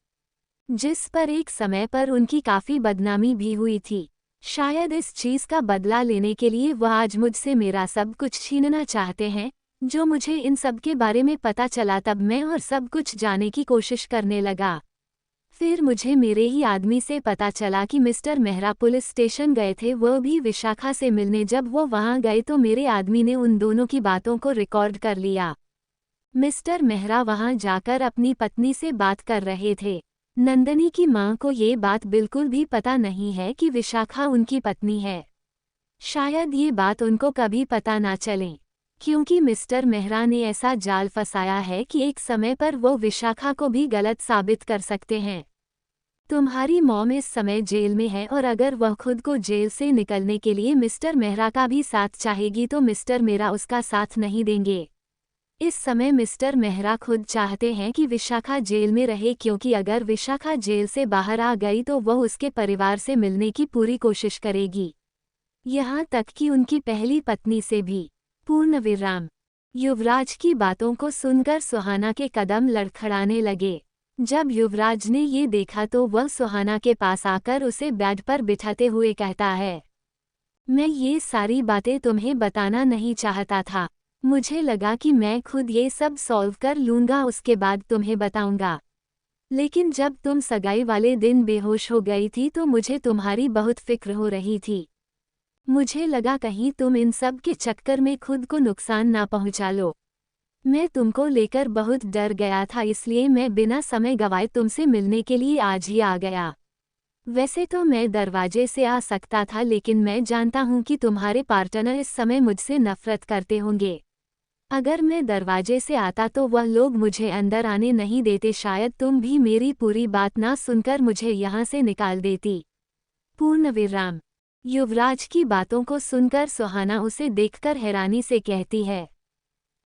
जिस पर एक समय पर उनकी काफ़ी बदनामी भी हुई थी। शायद इस चीज़ का बदला लेने के लिए वह आज मुझसे मेरा सब कुछ छीनना चाहते हैं। जो मुझे इन सब के बारे में पता चला तब मैं और सब कुछ जानने की कोशिश करने लगा। फिर मुझे मेरे ही आदमी से पता चला कि मिस्टर मेहरा पुलिस स्टेशन गए थे, वह भी विशाखा से मिलने। जब वो वहां गए तो मेरे आदमी ने उन दोनों की बातों को रिकॉर्ड कर लिया। मिस्टर मेहरा वहां जाकर अपनी पत्नी से बात कर रहे थे। नंदनी की मां को ये बात बिल्कुल भी पता नहीं है कि विशाखा उनकी पत्नी है। शायद ये बात उनको कभी पता ना चले, क्योंकि मिस्टर मेहरा ने ऐसा जाल फंसाया है कि एक समय पर वो विशाखा को भी गलत साबित कर सकते हैं। तुम्हारी मॉम इस समय जेल में है और अगर वह खुद को जेल से निकलने के लिए मिस्टर मेहरा का भी साथ चाहेगी तो मिस्टर मेहरा उसका साथ नहीं देंगे। इस समय मिस्टर मेहरा खुद चाहते हैं कि विशाखा जेल में रहे, क्योंकि अगर विशाखा जेल से बाहर आ गई तो वह उसके परिवार से मिलने की पूरी कोशिश करेगी, यहाँ तक कि उनकी पहली पत्नी से भी। पूर्ण विराम। युवराज की बातों को सुनकर सुहाना के कदम लड़खड़ाने लगे। जब युवराज ने ये देखा तो वह सुहाना के पास आकर उसे बेड पर बिठाते हुए कहता है, मैं ये सारी बातें तुम्हें बताना नहीं चाहता था। मुझे लगा कि मैं खुद ये सब सॉल्व कर लूँगा, उसके बाद तुम्हें बताऊँगा। लेकिन जब तुम सगाई वाले दिन बेहोश हो गई थी तो मुझे तुम्हारी बहुत फिक्र हो रही थी। मुझे लगा कहीं तुम इन सब के चक्कर में खुद को नुकसान ना पहुंचा लो। मैं तुमको लेकर बहुत डर गया था, इसलिए मैं बिना समय गवाए तुमसे मिलने के लिए आज ही आ गया। वैसे तो मैं दरवाजे से आ सकता था, लेकिन मैं जानता हूं कि तुम्हारे पार्टनर इस समय मुझसे नफरत करते होंगे। अगर मैं दरवाजे से आता तो वह लोग मुझे अंदर आने नहीं देते। शायद तुम भी मेरी पूरी बात ना सुनकर मुझे यहाँ से निकाल देती। पूर्ण विराम। युवराज की बातों को सुनकर सुहाना उसे देखकर हैरानी से कहती है,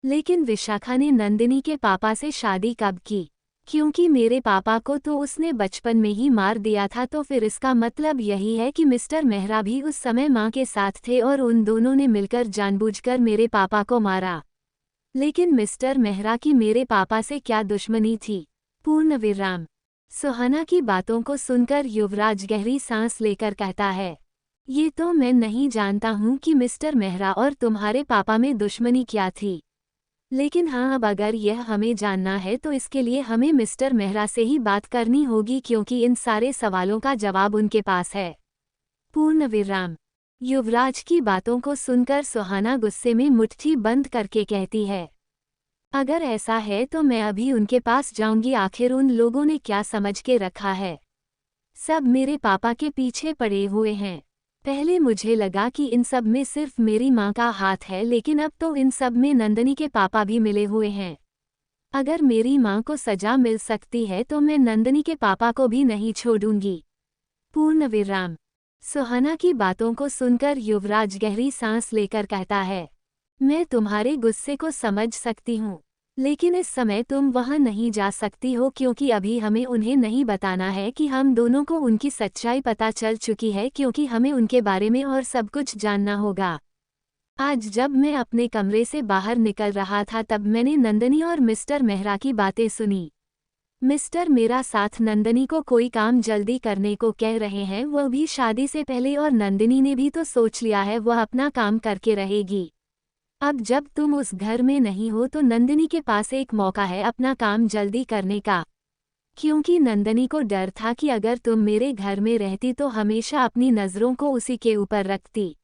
लेकिन विशाखा ने नंदिनी के पापा से शादी कब की? क्योंकि मेरे पापा को तो उसने बचपन में ही मार दिया था, तो फिर इसका मतलब यही है कि मिस्टर मेहरा भी उस समय मां के साथ थे और उन दोनों ने मिलकर जानबूझकर मेरे पापा को मारा। लेकिन मिस्टर मेहरा की मेरे पापा से क्या दुश्मनी थी? पूर्ण विराम। सुहाना की बातों को सुनकर युवराज गहरी सांस लेकर कहता है, ये तो मैं नहीं जानता हूँ कि मिस्टर मेहरा और तुम्हारे पापा में दुश्मनी क्या थी। लेकिन हाँ, अब अगर यह हमें जानना है तो इसके लिए हमें मिस्टर मेहरा से ही बात करनी होगी, क्योंकि इन सारे सवालों का जवाब उनके पास है। पूर्ण विराम। युवराज की बातों को सुनकर सुहाना गुस्से में मुट्ठी बंद करके कहती है, अगर ऐसा है तो मैं अभी उनके पास जाऊंगी। आखिर उन लोगों ने क्या समझ के रखा है? सब मेरे पापा के पीछे पड़े हुए हैं। पहले मुझे लगा कि इन सब में सिर्फ मेरी माँ का हाथ है, लेकिन अब तो इन सब में नंदनी के पापा भी मिले हुए हैं। अगर मेरी माँ को सजा मिल सकती है तो मैं नंदनी के पापा को भी नहीं छोड़ूंगी। पूर्ण विराम। सुहाना की बातों को सुनकर युवराज गहरी सांस लेकर कहता है, मैं तुम्हारे गुस्से को समझ सकती हूँ, लेकिन इस समय तुम वहां नहीं जा सकती हो, क्योंकि अभी हमें उन्हें नहीं बताना है कि हम दोनों को उनकी सच्चाई पता चल चुकी है, क्योंकि हमें उनके बारे में और सब कुछ जानना होगा। आज जब मैं अपने कमरे से बाहर निकल रहा था तब मैंने नंदनी और मिस्टर मेहरा की बातें सुनी। मिस्टर मेरा साथ नंदनी को कोई काम जल्दी करने को कह रहे हैं, वह भी शादी से पहले, और नंदनी ने भी तो सोच लिया है वह अपना काम करके रहेगी। अब जब तुम उस घर में नहीं हो तो नंदनी के पास एक मौका है अपना काम जल्दी करने का, क्योंकि नंदनी को डर था कि अगर तुम मेरे घर में रहती तो हमेशा अपनी नज़रों को उसी के ऊपर रखती।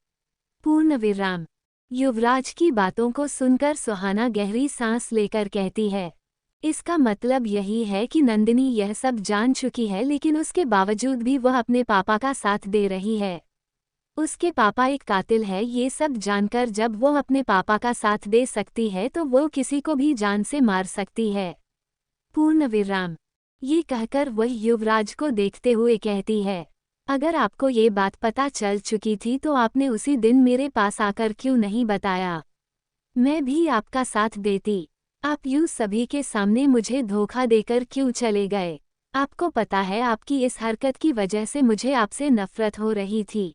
पूर्ण विराम। युवराज की बातों को सुनकर सुहाना गहरी सांस लेकर कहती है, इसका मतलब यही है कि नंदिनी यह सब जान चुकी है, लेकिन उसके बावजूद भी वह अपने पापा का साथ दे रही है। उसके पापा एक कातिल है, ये सब जानकर जब वो अपने पापा का साथ दे सकती है तो वो किसी को भी जान से मार सकती है। पूर्ण विराम। ये कहकर वह युवराज को देखते हुए कहती है, अगर आपको ये बात पता चल चुकी थी तो आपने उसी दिन मेरे पास आकर क्यों नहीं बताया? मैं भी आपका साथ देती। आप यूं सभी के सामने मुझे धोखा देकर क्यों चले गए? आपको पता है आपकी इस हरकत की वजह से मुझे आपसे नफरत हो रही थी।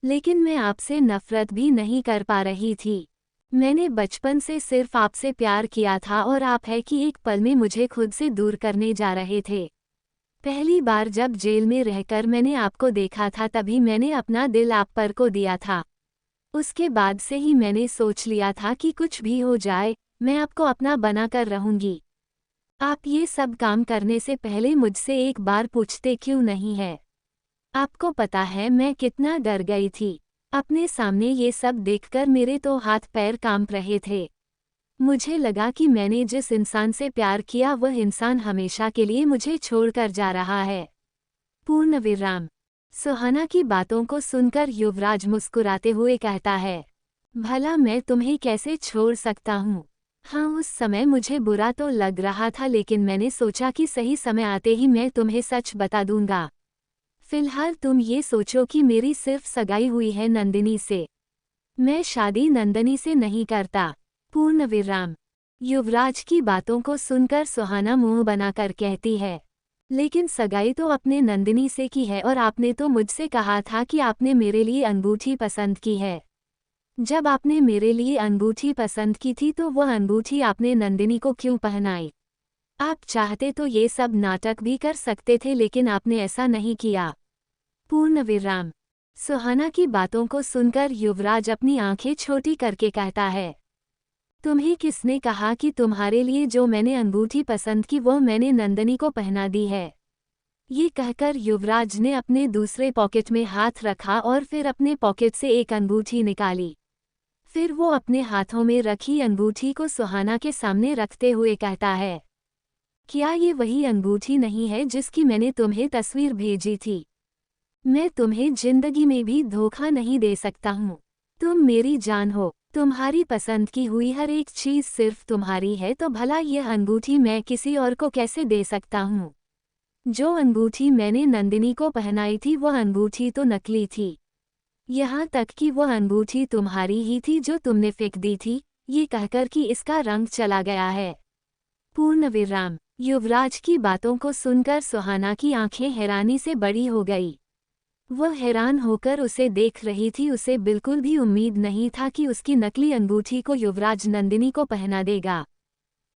लेकिन मैं आपसे नफरत भी नहीं कर पा रही थी। मैंने बचपन से सिर्फ आपसे प्यार किया था और आप है कि एक पल में मुझे खुद से दूर करने जा रहे थे। पहली बार जब जेल में रहकर मैंने आपको देखा था तभी मैंने अपना दिल आप पर को दिया था। उसके बाद से ही मैंने सोच लिया था कि कुछ भी हो जाए, मैं आपको अपना बनाकर रहूंगी। आप ये सब काम करने से पहले मुझसे एक बार पूछते क्यों नहीं है? आपको पता है मैं कितना डर गई थी। अपने सामने ये सब देखकर मेरे तो हाथ पैर कांप रहे थे। मुझे लगा कि मैंने जिस इंसान से प्यार किया वह इंसान हमेशा के लिए मुझे छोड़कर जा रहा है। पूर्ण विराम। सुहाना की बातों को सुनकर युवराज मुस्कुराते हुए कहता है, भला मैं तुम्हें कैसे छोड़ सकता हूँ? हाँ, उस समय मुझे बुरा तो लग रहा था लेकिन मैंने सोचा कि सही समय आते ही मैं तुम्हें सच बता दूंगा। फिलहाल तुम ये सोचो कि मेरी सिर्फ सगाई हुई है नंदिनी से। मैं शादी नंदिनी से नहीं करता। पूर्ण विराम। युवराज की बातों को सुनकर सुहाना मुंह बनाकर कहती है, लेकिन सगाई तो अपने नंदिनी से की है और आपने तो मुझसे कहा था कि आपने मेरे लिए अंगूठी पसंद की है। जब आपने मेरे लिए अंगूठी पसंद की थी तो वह अंगूठी आपने नंदिनी को क्यों पहनाई? आप चाहते तो ये सब नाटक भी कर सकते थे लेकिन आपने ऐसा नहीं किया। पूर्ण विराम। सुहाना की बातों को सुनकर युवराज अपनी आंखें छोटी करके कहता है, तुम्हें किसने कहा कि तुम्हारे लिए जो मैंने अंगूठी पसंद की वो मैंने नंदिनी को पहना दी है? ये कहकर युवराज ने अपने दूसरे पॉकेट में हाथ रखा और फिर अपने पॉकेट से एक अंगूठी निकाली। फिर वो अपने हाथों में रखी अंगूठी को सुहाना के सामने रखते हुए कहता है, क्या ये वही अंगूठी नहीं है जिसकी मैंने तुम्हें तस्वीर भेजी थी? मैं तुम्हें जिंदगी में भी धोखा नहीं दे सकता हूँ। तुम मेरी जान हो। तुम्हारी पसंद की हुई हर एक चीज सिर्फ तुम्हारी है तो भला यह अंगूठी मैं किसी और को कैसे दे सकता हूँ? जो अंगूठी मैंने नंदिनी को पहनाई थी वह अंगूठी तो नकली थी। यहाँ तक कि वह अंगूठी तुम्हारी ही थी जो तुमने फेंक दी थी, ये कहकर कि इसका रंग चला गया है। पूर्ण विराम। युवराज की बातों को सुनकर सुहाना की आंखें हैरानी से बड़ी हो गई। वह हैरान होकर उसे देख रही थी। उसे बिल्कुल भी उम्मीद नहीं था कि उसकी नकली अंगूठी को युवराज नंदिनी को पहना देगा।